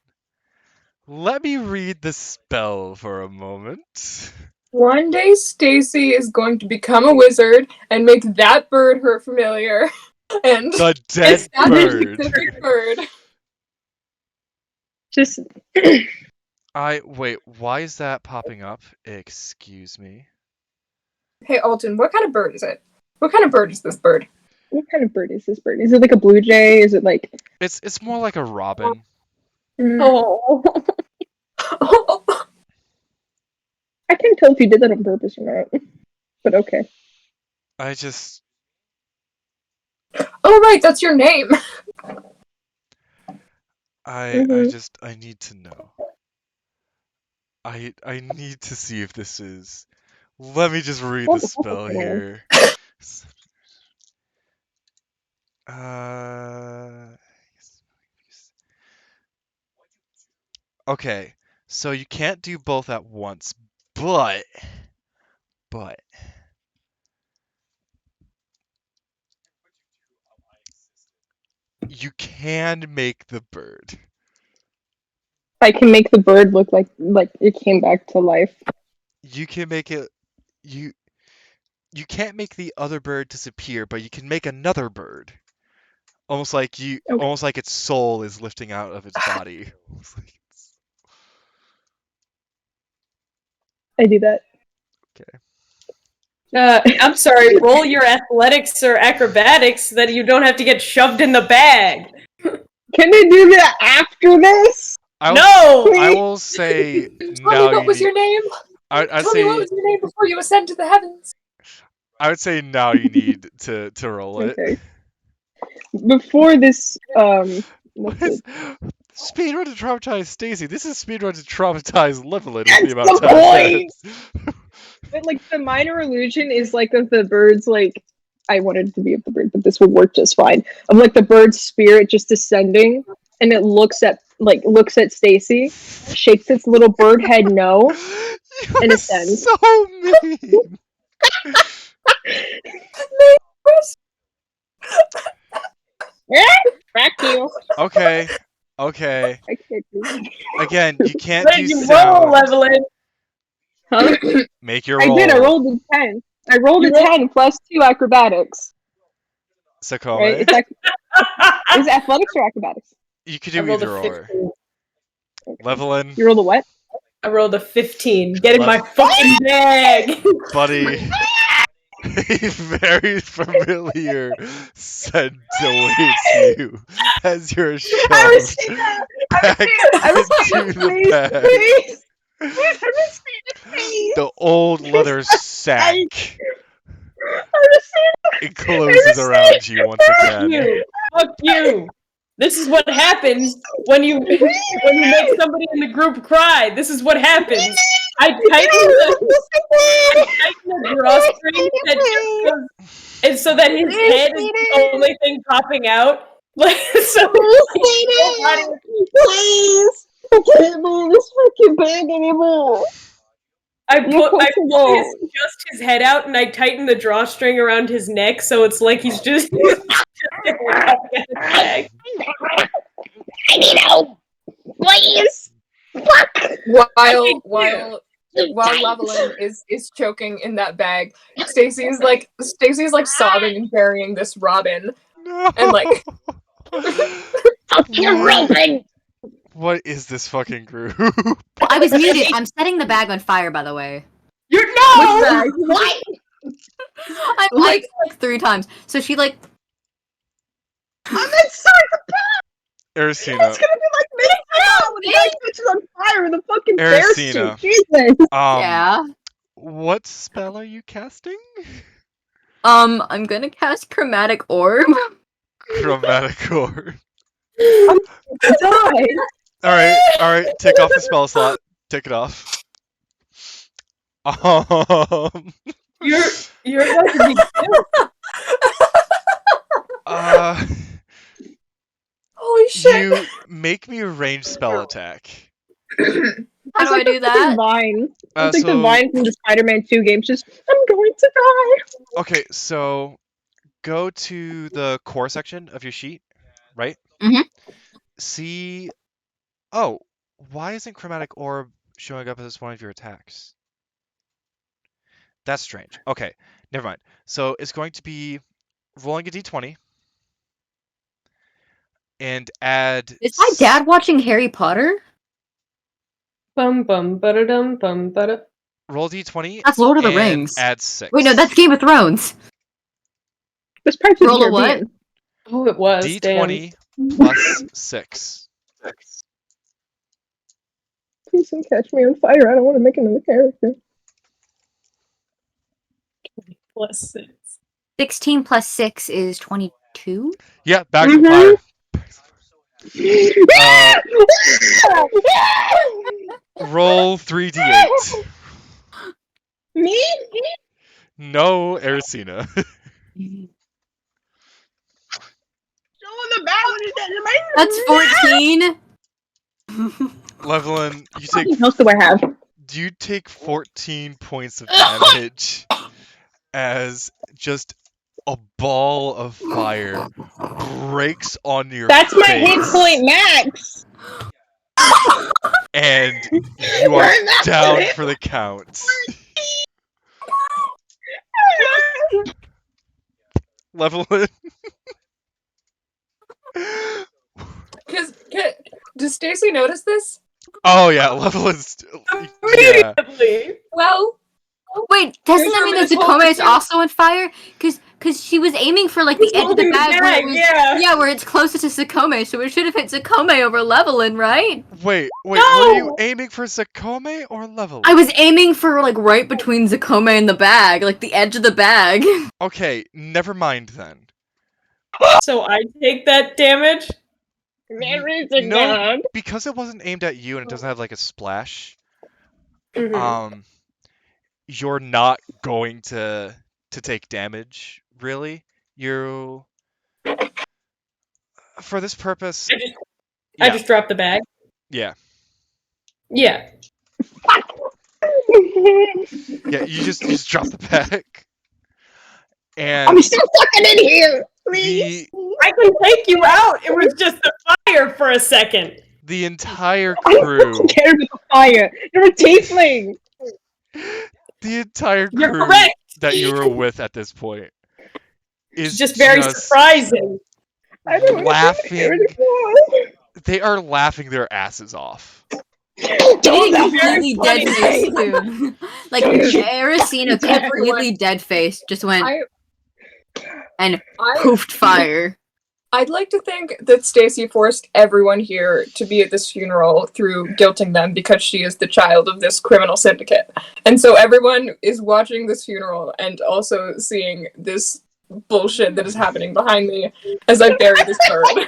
Let me read the spell for a moment. one day Stacy is going to become a wizard and make that bird her familiar. And The dead it's that bird. specific bird. Just Wait, why is that popping up? Excuse me. Hey, Alton, what kind of bird is it? What kind of bird is this bird? What kind of bird is this bird? Is it like a blue jay? Is it like... It's more like a robin. Oh. I can't tell if you did that on purpose or not. But okay. I just Oh, right, that's your name. I need to know. I need to see if this is. Let me just read the spell here. Okay, so you can't do both at once, but you can make the bird. I can make the bird look like it came back to life. You can make it. You can't make the other bird disappear, but you can make another bird. Almost like almost like its soul is lifting out of its body. I do that. Okay. I'm sorry, roll your athletics or acrobatics so that you don't have to get shoved in the bag. Can they do that after this? No! I will say Tell me what was your name? Tell me what was your name before you ascend to the heavens. I would say now you need to roll it. Okay. Before this, Speedrun to traumatize Stacy. This is speedrun to traumatize Levilan. That's The amount of the time point! But like the minor illusion is like of the bird's like I wanted it to be of the bird, but this would work just fine. Of like the bird's spirit just descending, and it looks at Stacy, shakes its little bird head no, and ascends. So mean. Back you. Okay. I can't do that. Again, you can't What do did you sound. roll, Levelin? Huh? Make your I roll. did. I rolled a 10. I rolled a 10 plus 2 acrobatics. Xacome. Right? Is it athletics or acrobatics? You could do either or. Levelin. You rolled a what? I rolled a 15. Get in my fucking bag! Buddy. A very familiar scent awaits you as you're shoved back into the bag. Please. The old leather sack encloses around you once again. Fuck you! This is what happens when you make somebody in the group cry. This is what happens. I tighten the drawstring that just goes, and so that his head is the only thing popping out. Like so. Please, I can't move this fucking bag anymore. I pull just his head out, and I tighten the drawstring around his neck, so it's like he's just. I need help, please. Fuck. While Levelin is choking in that bag, Stacy's like sobbing and burying this robin. No. And like fuck your robin. What is this fucking group? I was muted. I'm setting the bag on fire, by the way. You're no! What? I'm like 3 times. So she like. I'm inside the bag. Ersina. It's gonna be like me now when the bag catches on fire in the fucking bear Ersina. suit. Jesus. Yeah. What spell are you casting? I'm gonna cast Chromatic Orb. Chromatic Orb. I'm gonna die. Alright, take off the spell slot. Take it off. You're about to be killed. holy shit. You make me a ranged spell attack. How do I do that? Divine. It's like so- Divine from the Spider-Man 2 games. Just, I'm going to die. Okay, so go to the core section of your sheet, right? Mhm. See. Oh, why isn't Chromatic Orb showing up as one of your attacks? That's strange. Okay, never mind. So it's going to be rolling a d20 and add. Is my dad watching Harry Potter? Bum bum ba-da-dum bum ba-da. Roll d20. That's Lord of the and Rings. Add 6. Wait, no, that's Game of Thrones. That's Pirates of the Roll a what? Caribbean. Oh, it was. d20 plus 6. Please don't catch me on fire. I don't want to make another character. Damn. Plus 6. 16 plus 6 is 22? Yeah, back to fire. Roll 3d8. Me? No, Ersina. Show the bad one is that That's 14. Levilan, What else do I have? you take 14 points of damage as just a ball of fire breaks on your That's my face, hit point max. and you are down for the count. Levilan. Does Stacy notice this? Oh yeah, Levilan's. Yeah. Immediately. Well, Wait, doesn't Here's that mean what that I'm gonna Xacome is hold also on fire? Because she was aiming for like the edge of the holding the bag, where it bag, was, yeah. where it's closest to Xacome, so it should have hit Xacome over Levilan, right? Wait, were No! you aiming for Xacome or Levilan? I was aiming for like right between Xacome and the bag, like the edge of the bag. Okay, never mind then. So I take that damage? There is a No, dog. because it wasn't aimed at you and it doesn't have like a splash. Mhm. You're not going to take damage, really. You, for this purpose, I yeah, just dropped the bag. yeah, Yeah. yeah. You just drop the bag, and I'm still fucking in here. Please. I can take you out. It was just the fire for a second. the entire I crew, don't care about the fire. You're a tiefling. the entire You're crew correct. that you were with at this point It's is just very surprising. I don't want to be here laughing. anymore. They are laughing their asses off. Don't laugh Completely at dead me. face too. Like Ersina completely dead face just went and poofed fire. I'd like to think that Stacy forced everyone here to be at this funeral through guilting them because she is the child of this criminal syndicate. And so everyone is watching this funeral and also seeing this bullshit that is happening behind me as I bury this bird.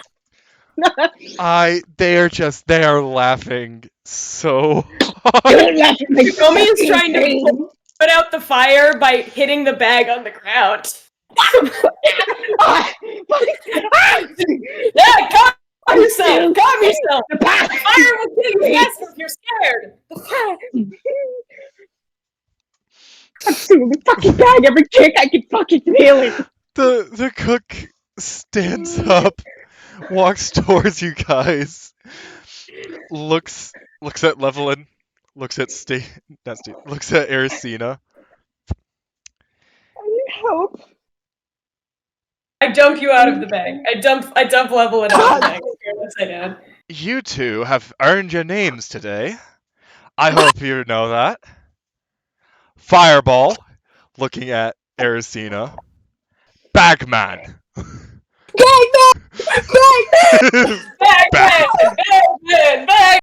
They are laughing so hard. Don't laugh at me. Xacome is trying to put out the fire by hitting the bag on the ground. Yeah, calm yourself. Calm yourself. The fire will kill you faster if you're scared. Absolutely fucking bag. Every kick I can fucking feel it. The cook stands up, walks towards you guys, looks at Levilan, looks at looks at Ersina. I need help. I dump you out of the bag. I dump Levilan out of the bag. Upside down. You two have earned your names today. I hope you know that. Fireball, looking at Ersina. Bagman.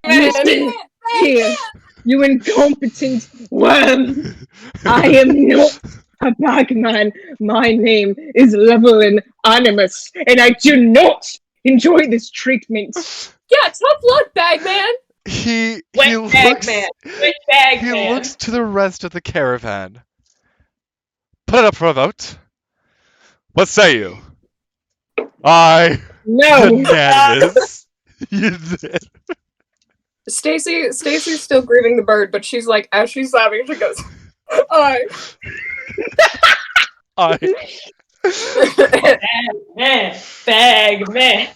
Bagman! Here, you incompetent worm. I am not a bagman. My name is Levilan Animus, and I do not enjoy this treatment. Yeah, tough luck, Bagman! He Wet looks Bagman. Wet he Bagman. looks to the rest of the caravan. Put it up for a vote. What say you? Aye. No. Unanimous. You did. Stacy's still grieving the bird, but she's like, as she's laughing, she goes, "Aye." Aye. Bagman.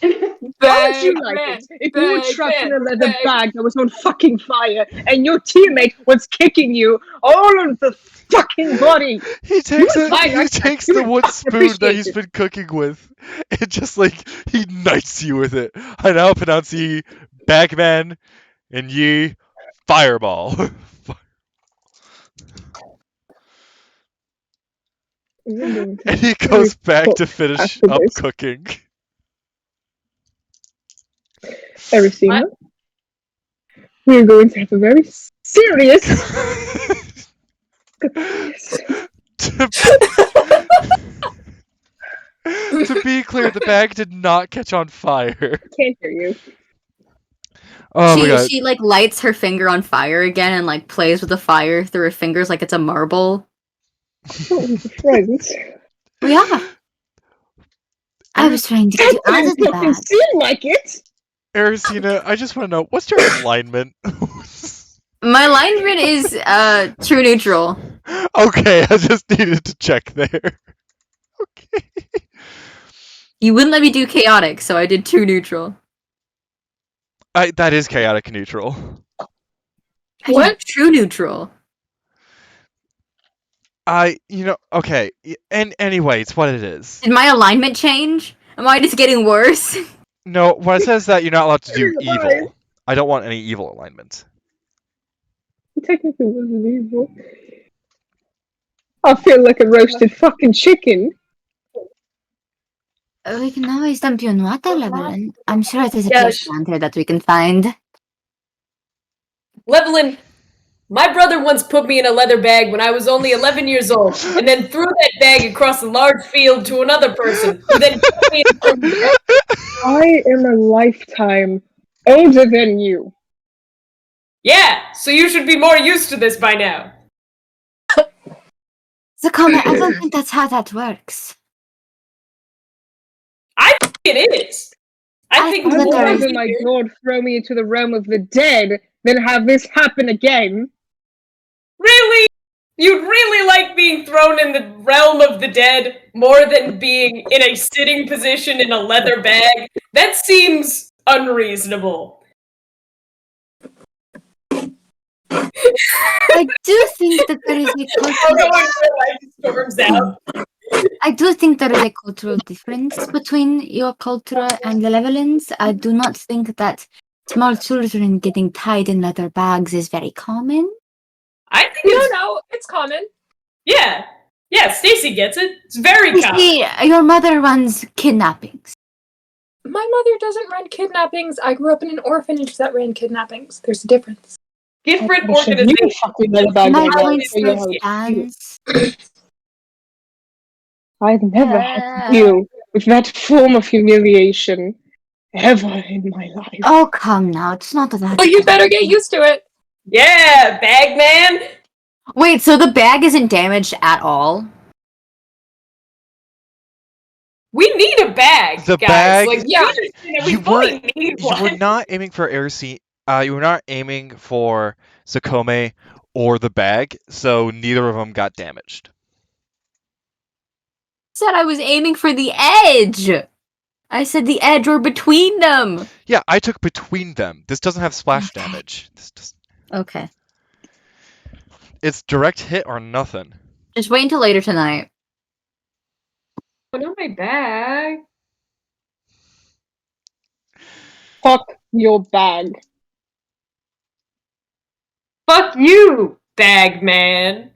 How would you like it if you were trapped in a leather bag that was on fucking fire and your teammate was kicking you all of the fucking body? He takes would like he that. takes You the would wood fucking spoon that he's appreciate been cooking with, and just like he knights you with it. I now pronounce ye Bagman, and ye Fireball. And he goes back to finish after up this. cooking. Ersina, we're going to have a very serious. To be clear, the bag did not catch on fire. Can't hear you. Oh my god. She like lights her finger on fire again and like plays with the fire through her fingers like it's a marble. Oh, we're friends. We are. I was trying to get you out of the fucking bag. seem like it. Ersina, I just want to know, what's your alignment? My alignment is true neutral. Okay, I just needed to check there. Okay. You wouldn't let me do chaotic, so I did true neutral. That is chaotic neutral. I did true neutral. Okay. And anyway, it's what it is. Did my alignment change? Am I just getting worse? No, what it says is that you're not allowed to do Why? evil. I don't want any evil alignment. Technically wasn't evil. I feel like a roasted fucking chicken. We can always dump you in water, Levilan. I'm sure there's a Yeah, place around here that we can find. Levilan, my brother once put me in a leather bag when I was only 11 years old, and then threw that bag across a large field to another person, who then put me in a bag. I am a lifetime older than you. Yeah, so you should be more used to this by now. Xacome, I don't think that's how that works. I think it is. I think think that more there Rather, is- my god, throw me into the realm of the dead than have this happen again. Really? You'd really like being thrown in the realm of the dead more than being in a sitting position in a leather bag? That seems unreasonable. I do think that there is a cultural... Storms out. I do think there is a cultural difference between your culture and the Levelins. I do not think that small children getting tied in leather bags is very common. I think You it's don't know. It's common. yeah. Stacy gets it. It's very You common. see, your mother runs kidnappings. My mother doesn't run kidnappings. I grew up in an orphanage that ran kidnappings. There's a difference. Different I should organizations. you fucking let about My that. voice So you still know, stands. I've never had to deal with that form of humiliation ever in my life. Oh, come now. It's not that. But you better get used to it. Yeah, Bagman. Wait, so the bag isn't damaged at all? We need a bag, The guys. bag- Like, Yeah. we You fully need You one. were not aiming for Ersina. You were not aiming for Xacome or the bag, so neither of them got damaged. Said I was aiming for the edge. I said the edge or between them. Yeah, I took between them. This doesn't have splash damage. Okay. It's direct hit or nothing. Just wait until later tonight. Put on my bag. Fuck your bag. Fuck you, Bagman.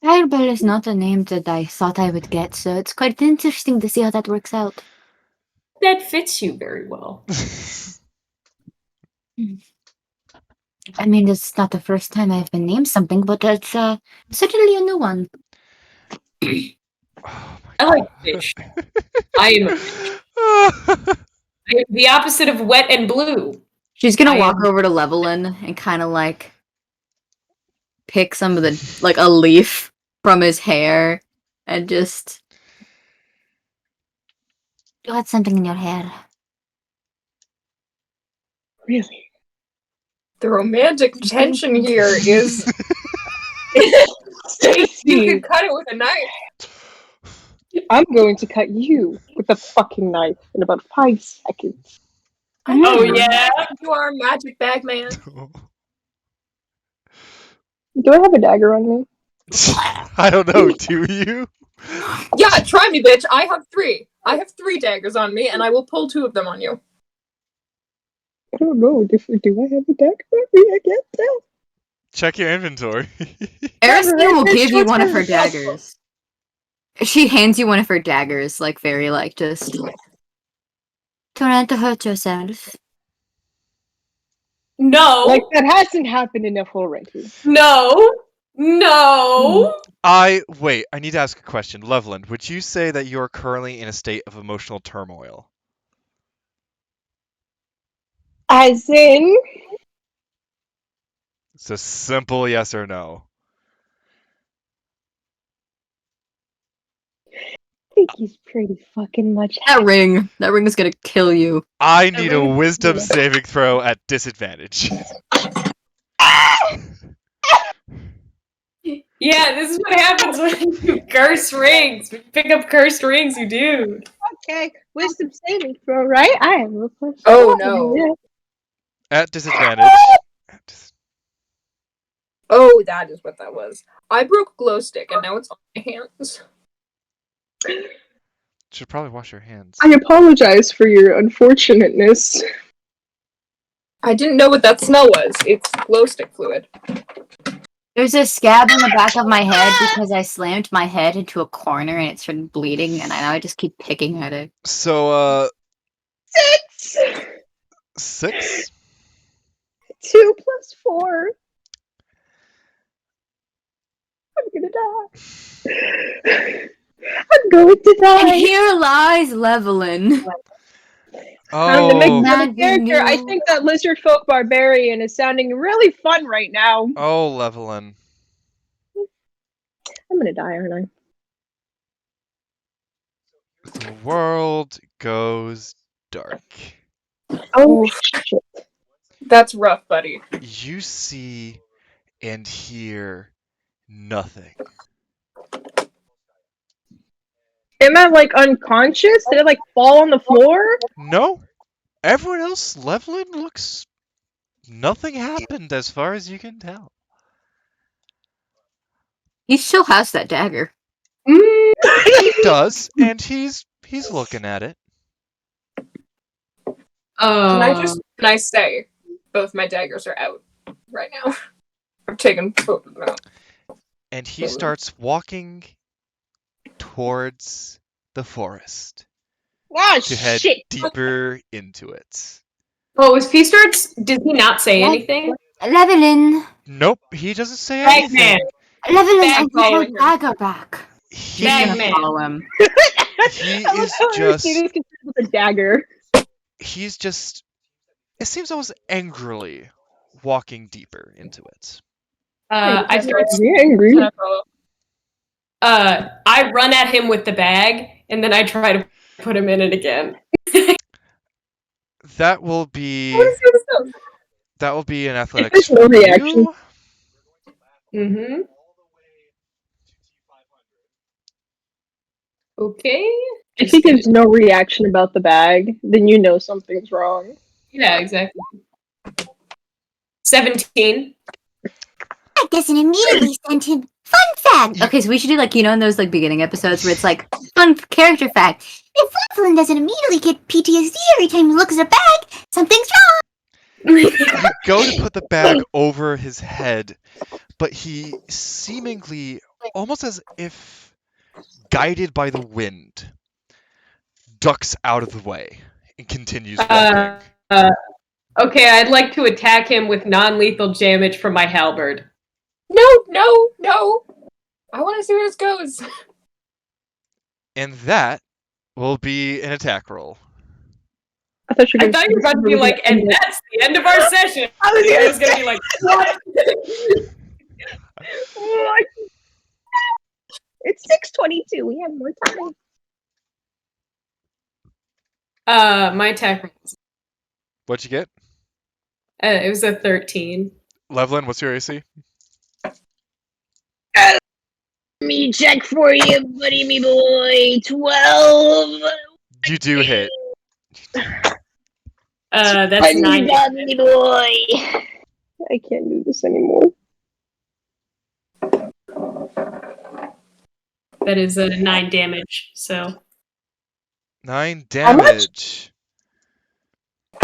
Fireball is not a name that I thought I would get, so it's quite interesting to see how that works out. That fits you very well. I mean, it's not the first time I've been named something, but it's certainly a new one. Oh my I like fish. I am a fish. I am the opposite of wet and blue. She's gonna I walk am- over to Levelin and kind of like pick some of the like a leaf from his hair and just. You had something in your hair. Really? The romantic tension here is Stacy! you could cut it with a knife. I'm going to cut you with a fucking knife in about 5 seconds. Oh yeah. You are a magic bag man. Do I have a dagger on me? I don't know, do you? Yeah, try me, bitch. I have 3. I have 3 daggers on me, and I will pull 2 of them on you. I don't know. Do I have a dagger on me? I can't tell. Check your inventory. Ersina will Alright, give you one of her let's go. daggers. She hands you one of her daggers, like very like just. Try not to hurt yourself. No. Like that hasn't happened enough already. No. No. Wait, I need to ask a question. Levilan, would you say that you're currently in a state of emotional turmoil? As in, It's a simple yes or no. I think he's pretty fucking much. That ring is gonna kill you. I need a ring is- wisdom saving throw at disadvantage. Yeah, this is what happens when you curse rings. When you pick up cursed rings, you do. Okay, wisdom saving throw, right? I have a question. Oh, no. At disadvantage. Oh, that is what that was. I broke glow stick and now it's on my hands. Should probably wash your hands. I apologize for your unfortunateness. I didn't know what that smell was. It's glow stick fluid. There's a scab on the back of my head because I slammed my head into a corner and it started bleeding, and I just keep picking at it. So, 6! 6? 2 plus 4. I'm gonna die. I'm going to And die. here lies Levilan. To make Oh, another Maggie character, I knew. think that lizard folk barbarian is sounding really fun right now. oh, Levilan. I'm gonna die, aren't The world goes dark. I? Oh Oof. shit. That's rough, buddy. You see and hear nothing. Am I like unconscious? Did I like fall on the floor? No. Everyone else, Levilan looks. Nothing happened as far as you can tell. He still has that dagger. Mm. He does, and he's looking at it. Can I say both my daggers are out right now? I've taken both of them out. And he starts walking towards the forest Oh to head shit! deeper into it. Oh, was P starts? Did he not say anything? Levilan. Nope, he doesn't say Bagman. anything. Levilan, I Bag need your following him. dagger back. He, Bagman. Follow him. he I love is how just. Aristides can with a dagger. He's just. It seems almost angrily walking deeper into it. I start. angry. Can I follow? I run at him with the bag, and then I try to put him in it again. That will be. What is this? That will be an athletics There's no for reaction. you. Mm-hmm. Okay. If he gives no reaction about the bag, then you know something's wrong. Yeah, exactly. 17. That doesn't immediately send him. Fun fact! Okay, so we should do like, in those like beginning episodes where it's like, fun character fact. If Levilan doesn't immediately get PTSD every time he looks at a bag, something's wrong! You go to put the bag over his head, but he seemingly, almost as if guided by the wind, ducks out of the way and continues walking. Okay, I'd like to attack him with non-lethal damage from my halberd. No. I want to see where this goes. And that will be an attack roll. I thought you were I thought you were about to be like, and that's the end of our session. I was gonna be like, what? What? It's 6:22. We have more time. My attack roll. What'd you get? It was a 13. Levilan, what's your AC? Me check for you, buddy, me boy. 12. You do hit. That's 9. Me boy. I can't do this anymore. That is 9 damage. So 9 How much? damage.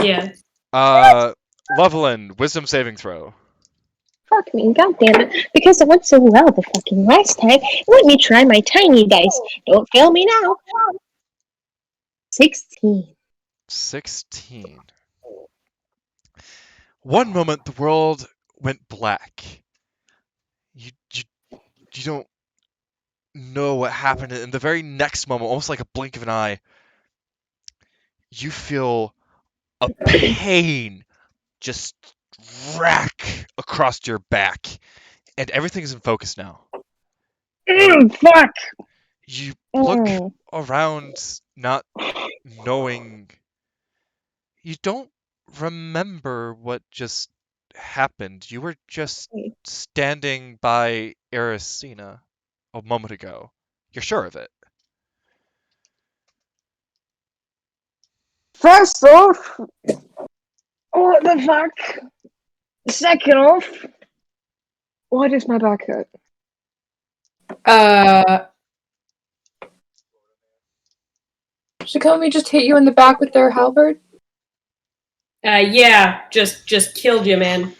yeah. Levilan, wisdom saving throw. Fuck me, goddammit. Because it went so well the fucking last time, let me try my tiny dice. Don't fail me now. 16. 16. One moment the world went black. You don't know what happened. In the very next moment, almost like a blink of an eye, you feel a pain just rack across your back, and everything is in focus now. Fuck! You look around, not knowing. You don't remember what just happened. You were just standing by Ersina a moment ago. You're sure of it. First off, what the fuck? Second off, why does my back hurt? Xacome just hit you in the back with their halberd? Yeah, just killed you, man.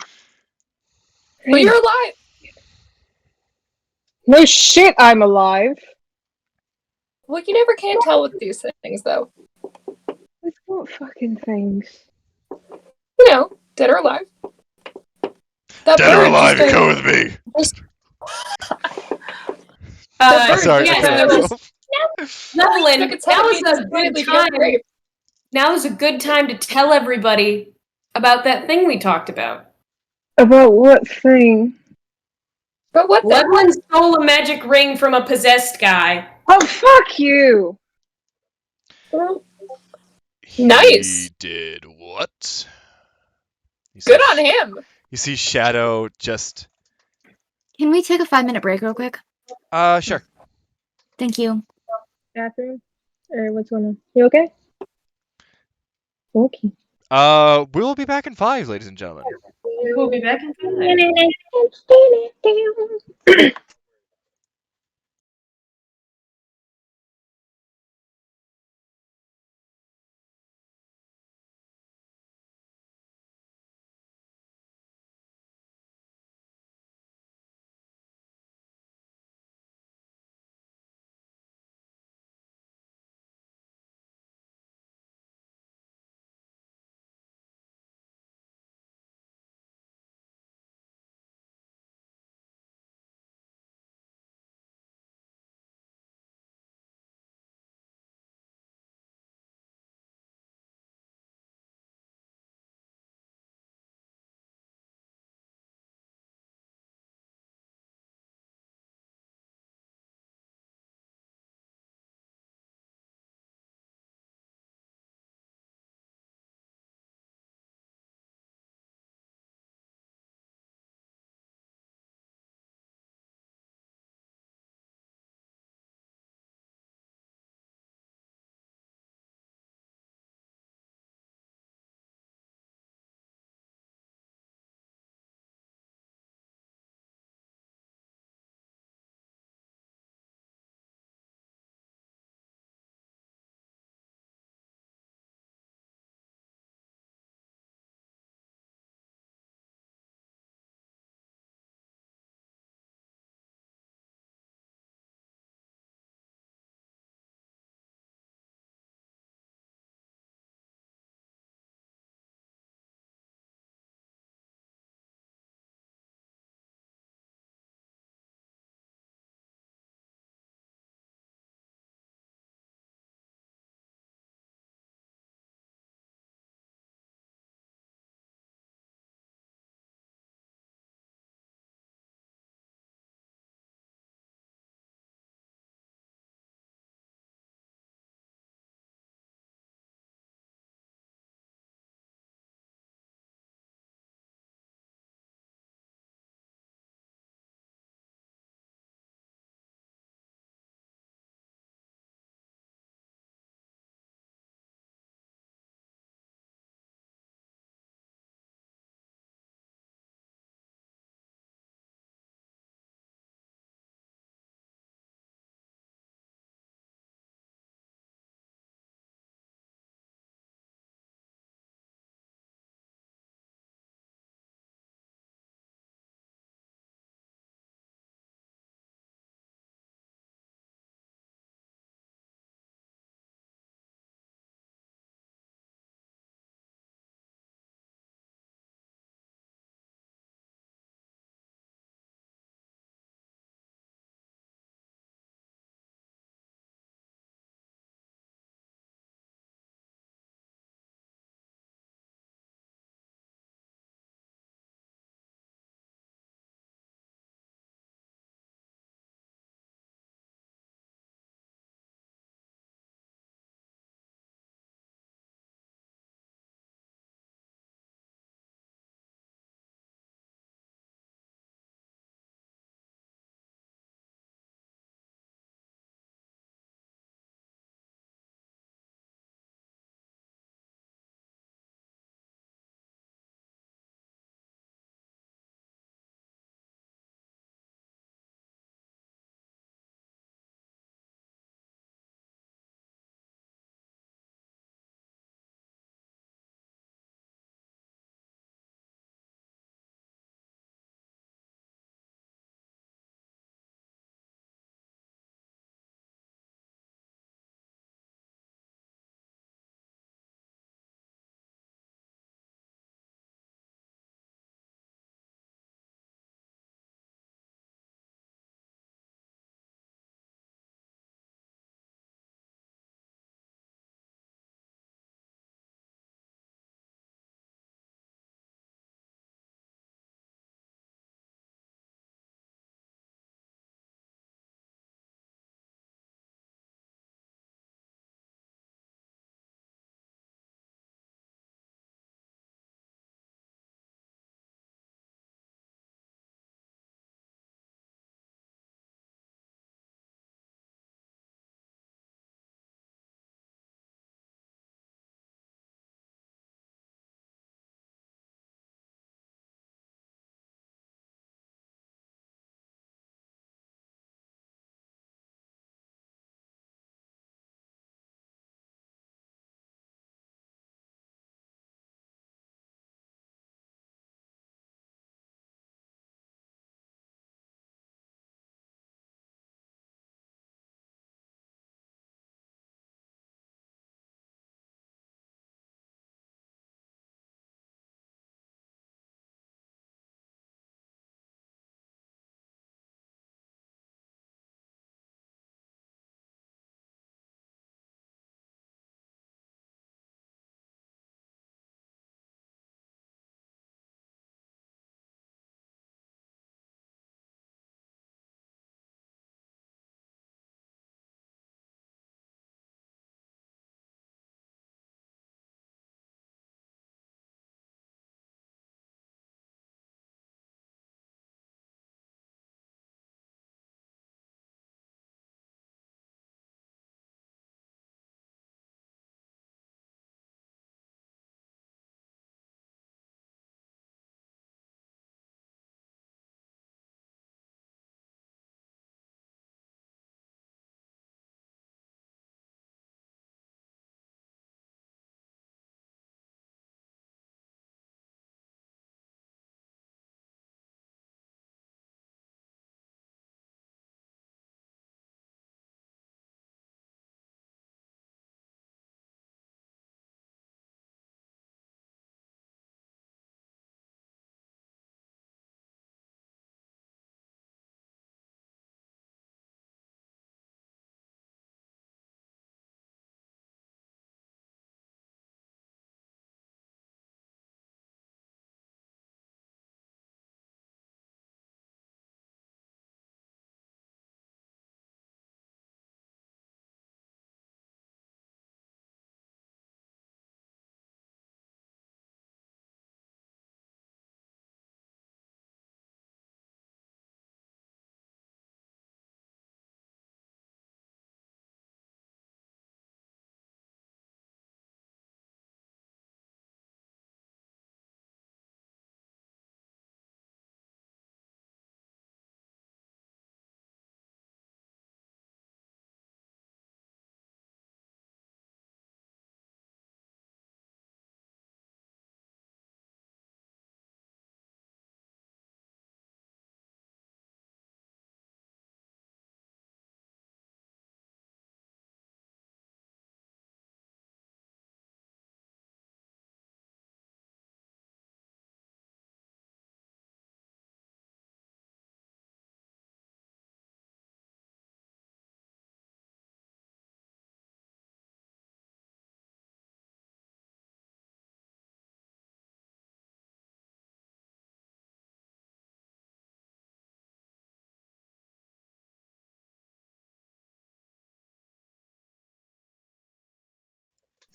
But you're alive! No shit, I'm alive. Well, you never can tell with these things, though. With what fucking things? You know, dead or alive. That Dead or bird alive, just, you come with me. that bird Sorry, just, I couldn't help myself. Levilan, stuck its head that up was a disappointedly good down the time. grave. Now is a good time to tell everybody about that thing we talked about. About what thing? But what the? Levilan stole a magic ring from a possessed guy. Oh, fuck you! Nice. He did what? Good on him. You see Shadow just. Can we take a 5-minute break real quick? Sure. Thank you. Bathroom? Or what's going on? You okay? Okay. We'll be back in 5, ladies and gentlemen. We'll be back in 5.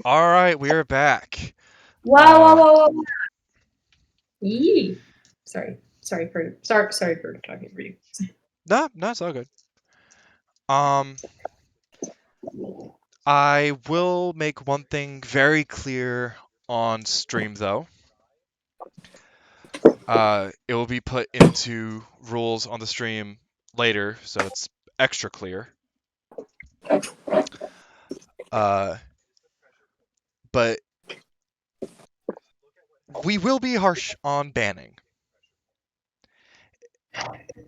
All right, we're back. Wow. Yee. Sorry for talking for you. No, it's all good. I will make one thing very clear on stream, though. It will be put into rules on the stream later, so it's extra clear. But we will be harsh on banning.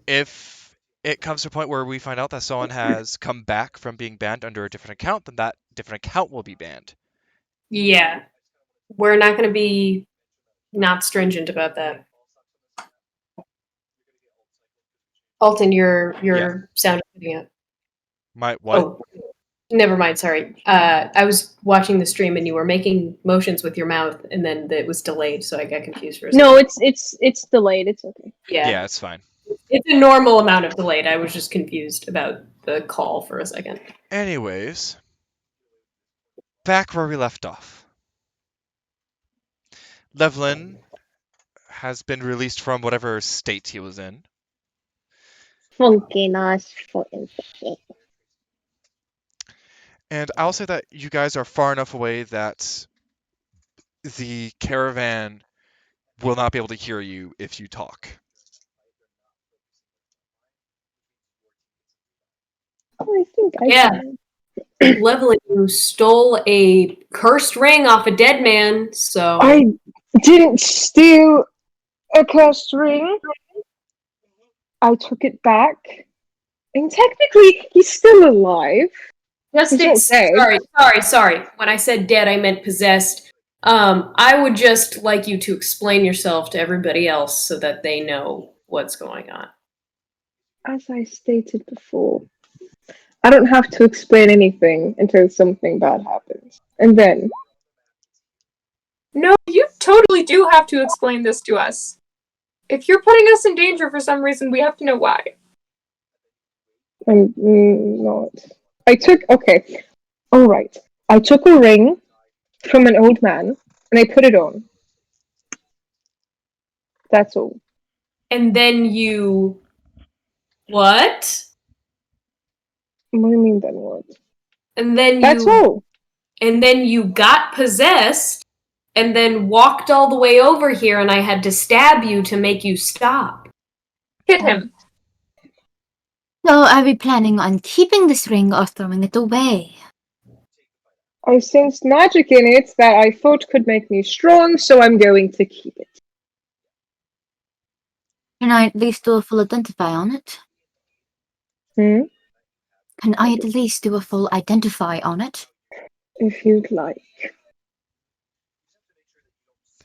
If it comes to a point where we find out that someone has come back from being banned under a different account, then that different account will be banned. Yeah. We're not going to be not stringent about that. Alton, your sound is cutting out. My what? Oh, never mind. Sorry. I was watching the stream and you were making motions with your mouth, and then it was delayed, so I got confused for a second. No, it's delayed. It's okay. Yeah, it's fine. It's a normal amount of delayed. I was just confused about the call for a second. Anyways, back where we left off. Levilan has been released from whatever state he was in. Funky nice fucking shit. And I'll say that you guys are far enough away that the caravan will not be able to hear you if you talk. I think I Yeah. can. Leveling, you stole a cursed ring off a dead man, so I didn't steal a cursed ring. I took it back. And technically, he's still alive. just He's not dead. sorry. When I said dead, I meant possessed. I would just like you to explain yourself to everybody else so that they know what's going on. As I stated before, I don't have to explain anything until something bad happens. And then, No, you totally do have to explain this to us. If you're putting us in danger for some reason, we have to know why. I'm not. Okay, alright. I took a ring from an old man and I put it on. That's all. And then you... What? What do you mean then what? And then That's all. And then you got possessed, and then walked all the way over here, and I had to stab you to make you stop. Hit him. So are we planning on keeping this ring or throwing it away? I sensed magic in it that I thought could make me strong, so I'm going to keep it. Can I at least do a full identify on it? Hmm? Can I at least do a full identify on it? If you'd like.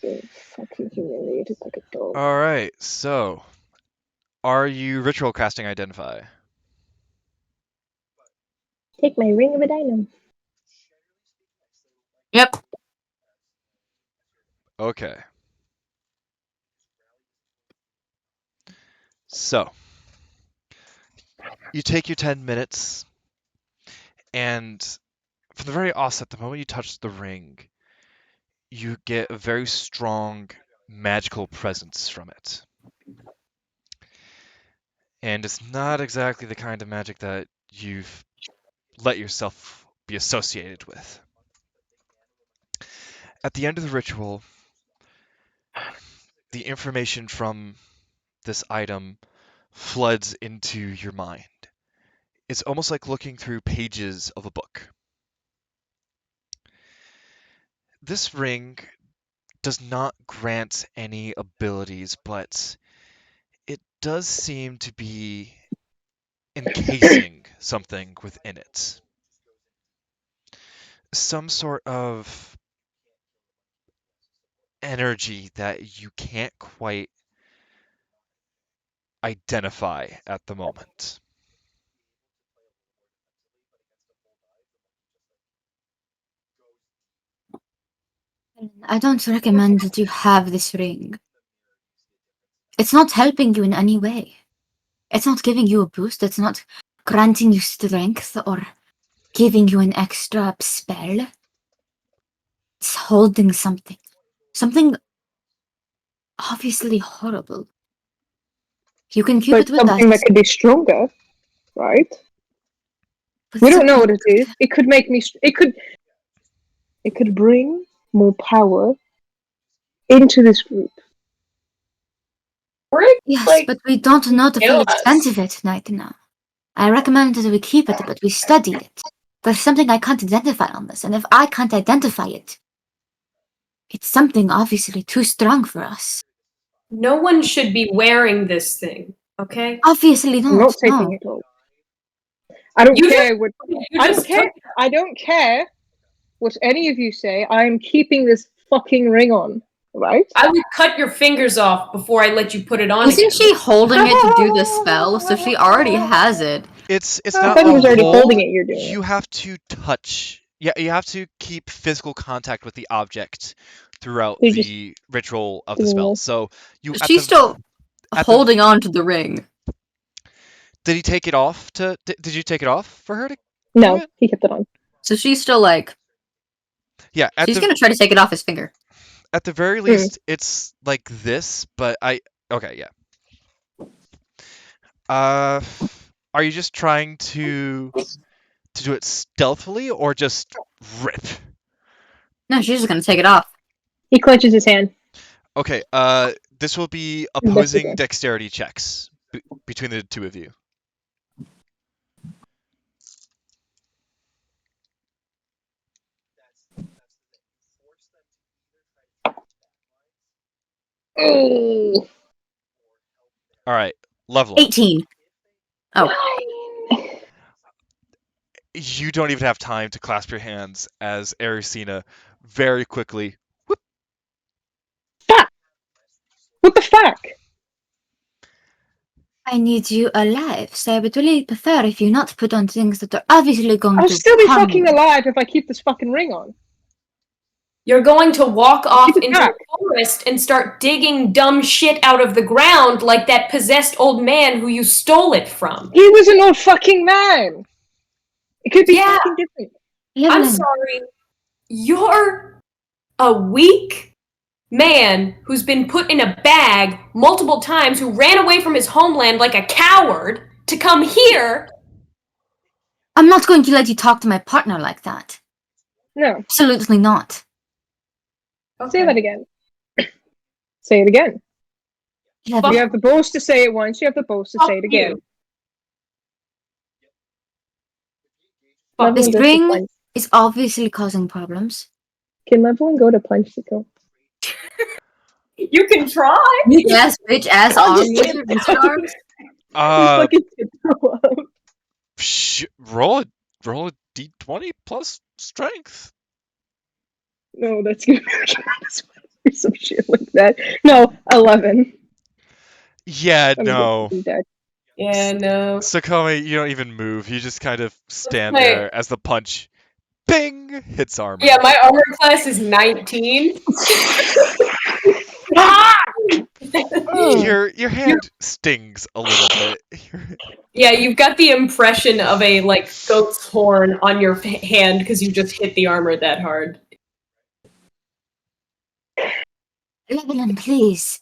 So fucking humiliated like a dog. Alright, so are you ritual casting Identify? Take my ring of a dino. Yep. Okay. So, you take your 10 minutes, and from the very offset, the moment you touch the ring, you get a very strong magical presence from it. And it's not exactly the kind of magic that you've let yourself be associated with. At the end of the ritual, the information from this item floods into your mind. It's almost like looking through pages of a book. This ring does not grant any abilities, but it does seem to be encasing something within it. Some sort of energy that you can't quite identify at the moment. I don't recommend that you have this ring. It's not helping you in any way. It's not giving you a boost. It's not granting you strength or giving you an extra spell. It's holding something. Something obviously horrible. You can keep But it with something us. that could be stronger, right? But We don't know what something- it is. It could make me. It could bring more power into this group. Rick, Yes, like, but we don't know the full kill extent us. of it right now. I recommend that we keep it, but we study it. There's something I can't identify on this, and if I can't identify it, it's something obviously too strong for us. No one should be wearing this thing, okay? Obviously I'm not not, taking no. it all. I don't You care what. You I don't just care. took I don't care what any of you say. I am keeping this fucking ring on, right? I would cut your fingers off before I let you put it on Isn't again. she holding it to do the spell? So she already has it. It's I not thought he a was already hold. holding it. You're doing You have to touch. Yeah, you have to keep physical contact with the object throughout You just the ritual of the doing spell. this. So you at She's the still at the holding on to the ring. did he take it off to did you take it off for her to do No, it? he kept it on. So she's still like, Yeah, she's gonna try to take it off his finger. at the very least it's like this, but okay, yeah. Are you just trying to do it stealthily or just rip? No, she's just gonna take it off. He clenches his hand. Okay, this will be Investigate. opposing dexterity checks between the two of you. Oh, All right, level 'em. 18. Oh, You don't even have time to clasp your hands as Ersina very quickly. fuck! What the fuck? I need you alive, so I would really prefer if you not put on things that are obviously going I'll to still be harm fucking you. alive if I keep this fucking ring on. You're going to walk off Keep it into back. the forest and start digging dumb shit out of the ground like that possessed old man who you stole it from. He was an old fucking man. It could be Yeah. fucking different. I'm Levilan, sorry. You're a weak man who's been put in a bag multiple times, who ran away from his homeland like a coward to come here. I'm not going to let you talk to my partner like that. No, Absolutely not. say that again. Say it again. Levilan, You have the balls to say it once. You have the balls to Fuck say it again. you. Fuck Level this and go to ring punch. is obviously causing problems. Can level and go to punch the go? You can try. Yes, bitch ass I'll arm just wizard get wizard down. arms. Fucking throw up. Roll a d20 plus strength. No, that's gonna be some shit like that. No, 11. Yeah, I'm no. dead. Yeah, no. Xacome, you don't even move. You just kind of stand Wait. there as the punch, bing, hits armor. Yeah, my armor class is 19. Your hand stings a little bit. Yeah, you've got the impression of a like goat's horn on your hand because you just hit the armor that hard. Levilan, please.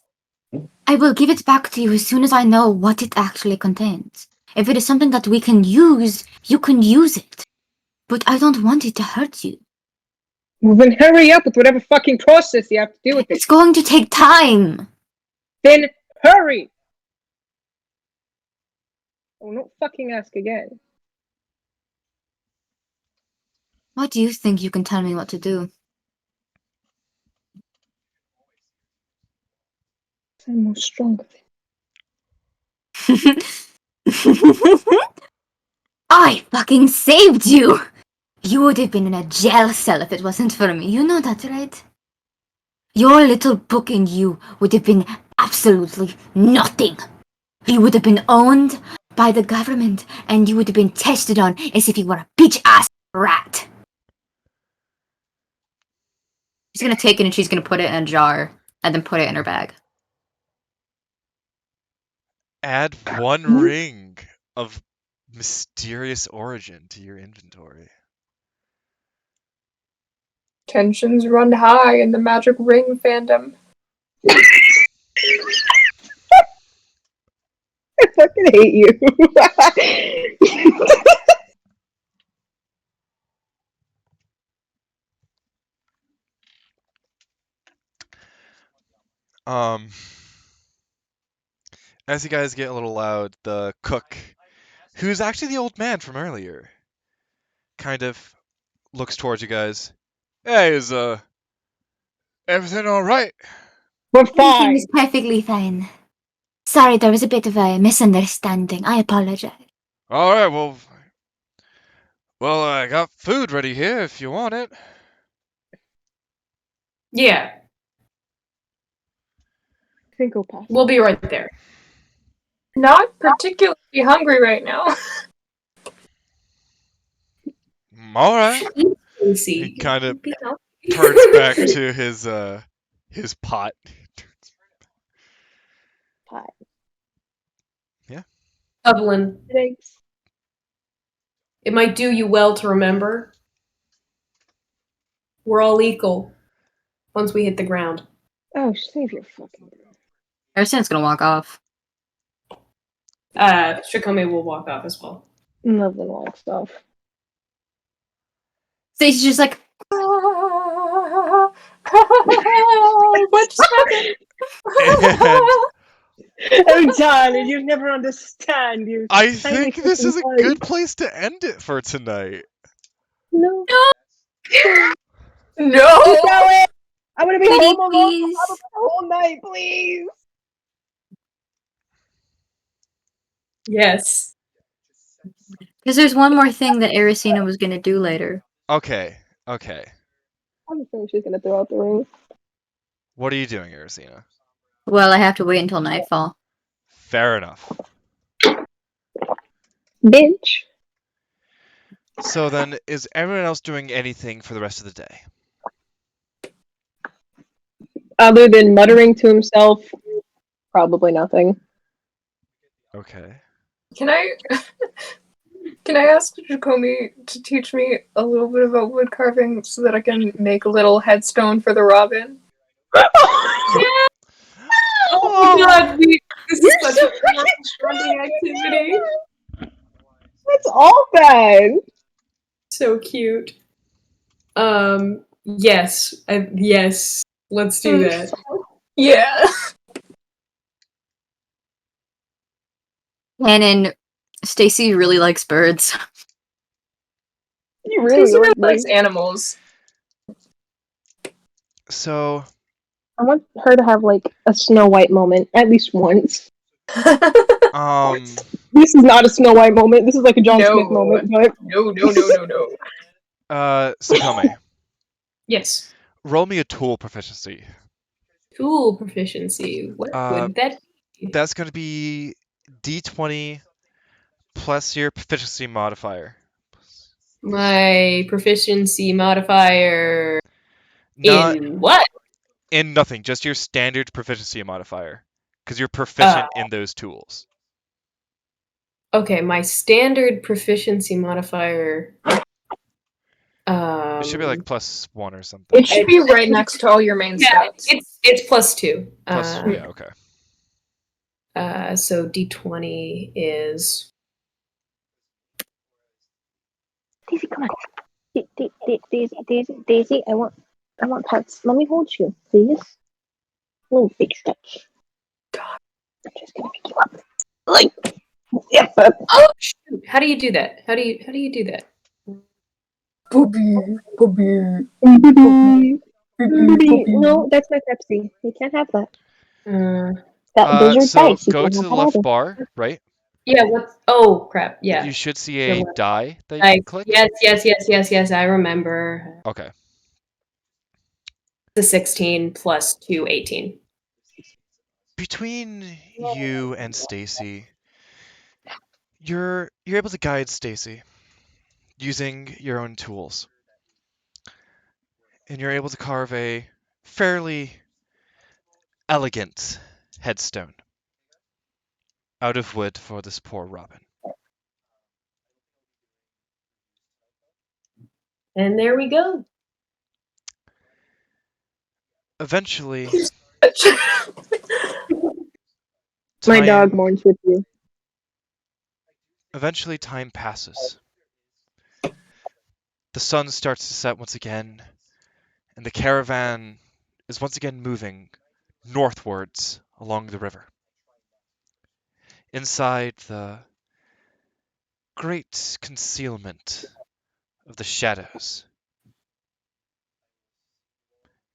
I will give it back to you as soon as I know what it actually contains. If it is something that we can use, you can use it. But I don't want it to hurt you. Well, then hurry up with whatever fucking process you have to do with it. It's going to take time. Then hurry! Oh, not fucking ask again. Why do you think you can tell me what to do? I'm more stronger than I fucking saved you! You would have been in a jail cell if it wasn't for me. You know that, right? Your little book and you would have been absolutely nothing. You would have been owned by the government, and you would have been tested on as if you were a bitch-ass rat. She's gonna take it and she's gonna put it in a jar, and then put it in her bag. Add one ring of mysterious origin to your inventory. Tensions run high in the Magic Ring fandom. I fucking hate you. As you guys get a little loud, the cook, who's actually the old man from earlier, kind of looks towards you guys. Hey, is everything all right? We're Everything fine. is perfectly fine. Sorry, there was a bit of a misunderstanding. I apologize. All right, well, I got food ready here if you want it. Yeah, Crinkle pass. we'll be right there. Not particularly hungry right now. All right. Stacy. He kind of Be healthy. turns back to his pot. Pot. Evelyn, Thanks. it might do you well to remember we're all equal once we hit the ground. Oh, save your fucking. Ersina's gonna walk off. Xacome will walk off as well. Nothing like stuff. Stacy's just like, What just happened? And Oh, darling, you never understand. You. I Tiny think this is a fucking good place to end it for tonight. No. No! Keep going. I want to be Pretty home alone please. the whole night, please. Yes. because there's one more thing that Ersina was gonna do later. Okay. I'm afraid she's gonna throw out the ring. What are you doing, Ersina? Well, I have to wait until nightfall. Fair enough. Bitch. So then, is everyone else doing anything for the rest of the day? Other than muttering to himself, probably nothing. Okay. Can I ask Xacome to teach me a little bit about wood carving so that I can make a little headstone for the Robin? Oh my god, this is You're such so a bonding activity. That's all bad. So cute. Yes. Yes. Let's do that. Yeah. And then Stacy really likes birds. You really Stacy really like likes me. animals. So, I want her to have like a Snow White moment at least once. This is not a Snow White moment. This is like a John No. Smith moment. But No. Xacome, Yes. roll me a tool proficiency. Tool proficiency. What would that be? That's going to be D20 plus your proficiency modifier. My proficiency modifier Not in what? in nothing, just your standard proficiency modifier. Because you're proficient in those tools. Okay, my standard proficiency modifier. It should be like +1 or something. It should be right next to all your main Yeah, stats. it's +2. Yeah, okay. So D20 is Daisy, come on. Daisy, I want pets. Let me hold you, please. Little big stretch. I'm just gonna pick you up. Like, yes. oh shoot! How do you do that? How do you do that? Booby. No, that's my Pepsi. You can't have that. Uh, Those are So dice. You go can't to have the that left either. bar, right? yeah. What's? Oh crap! Yeah. You should see a left. die that you Nice. can click. Yes. I remember. Okay. The 16 plus 2, 18. Between you and Stacy, you're able to guide Stacy using your own tools. And you're able to carve a fairly elegant headstone out of wood for this poor Robin. And there we go. Eventually, My dog time mourns with you. eventually time passes. The sun starts to set once again, and the caravan is once again moving northwards along the river. Inside the great concealment of the shadows,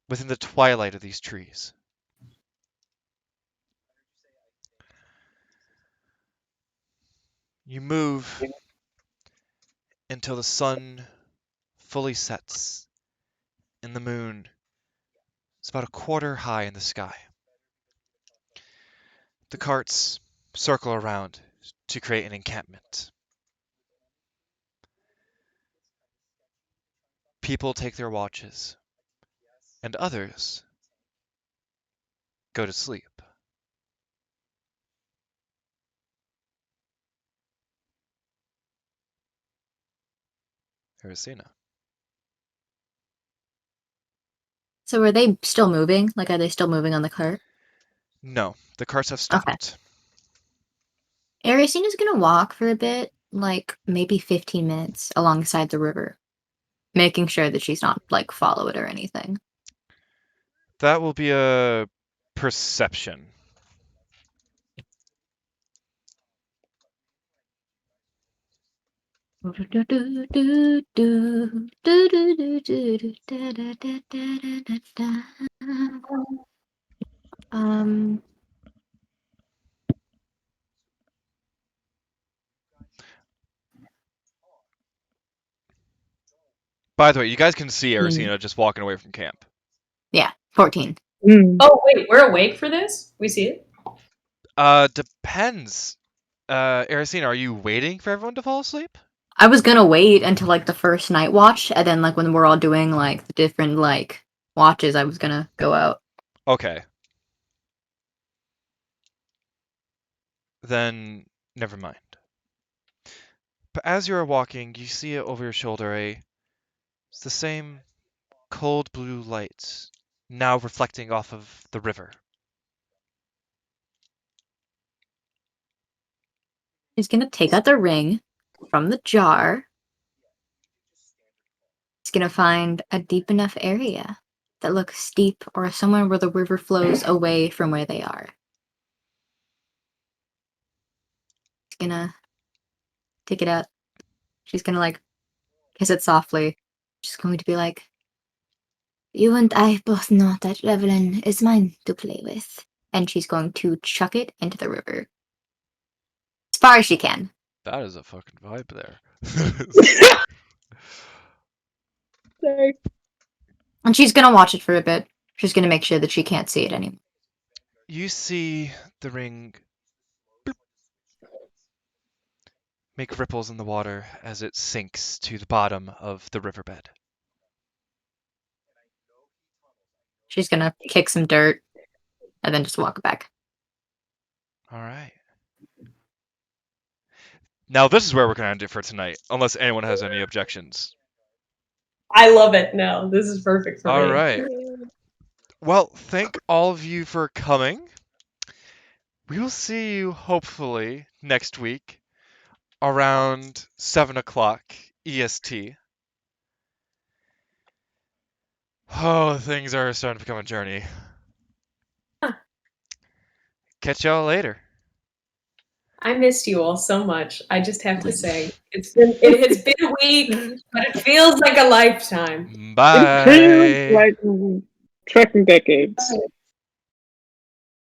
within the twilight of these trees. You move until the sun fully sets and the moon is about a quarter high in the sky. The carts circle around to create an encampment. People take their watches, and others go to sleep. Ersina. So are they still moving? Like, are they still moving on the cart? No, the carts have stopped. Ersina's gonna walk for a bit, like maybe 15 minutes alongside the river, making sure that she's not like followed or anything. That will be a perception. Um, By the way, you guys can see Hmm. Ersina just walking away from camp. yeah, 14. Oh wait, we're awake for this? We see it? Depends. Ersina, are you waiting for everyone to fall asleep? I was gonna wait until like the first night watch, and then like when we're all doing like the different like watches, I was gonna go out. Okay. Then never mind. But as you are walking, you see it over your shoulder it's the same cold blue light, now reflecting off of the river. He's gonna take out the ring from the jar. He's gonna find a deep enough area that looks steep or somewhere where the river flows away from where they are. He's gonna take it out. She's gonna like kiss it softly. She's going to be like, "You and I both know that Levilan is mine to play with." And she's going to chuck it into the river. As far as she can. That is a fucking vibe there. Sorry. And she's gonna watch it for a bit. She's gonna make sure that she can't see it anymore. You see the ring boop, make ripples in the water as it sinks to the bottom of the riverbed. She's gonna kick some dirt and then just walk back. All right. Now this is where we're gonna end it for tonight, unless anyone has any objections. I love it. No, this is perfect for All me. right. Well, thank all of you for coming. We will see you hopefully next week around 7 o'clock EST. Oh, things are starting to become a journey. Catch y'all later. I missed you all so much. I just have to say, it has been a week, but it feels like a lifetime. It feels Bye. like tracking decades.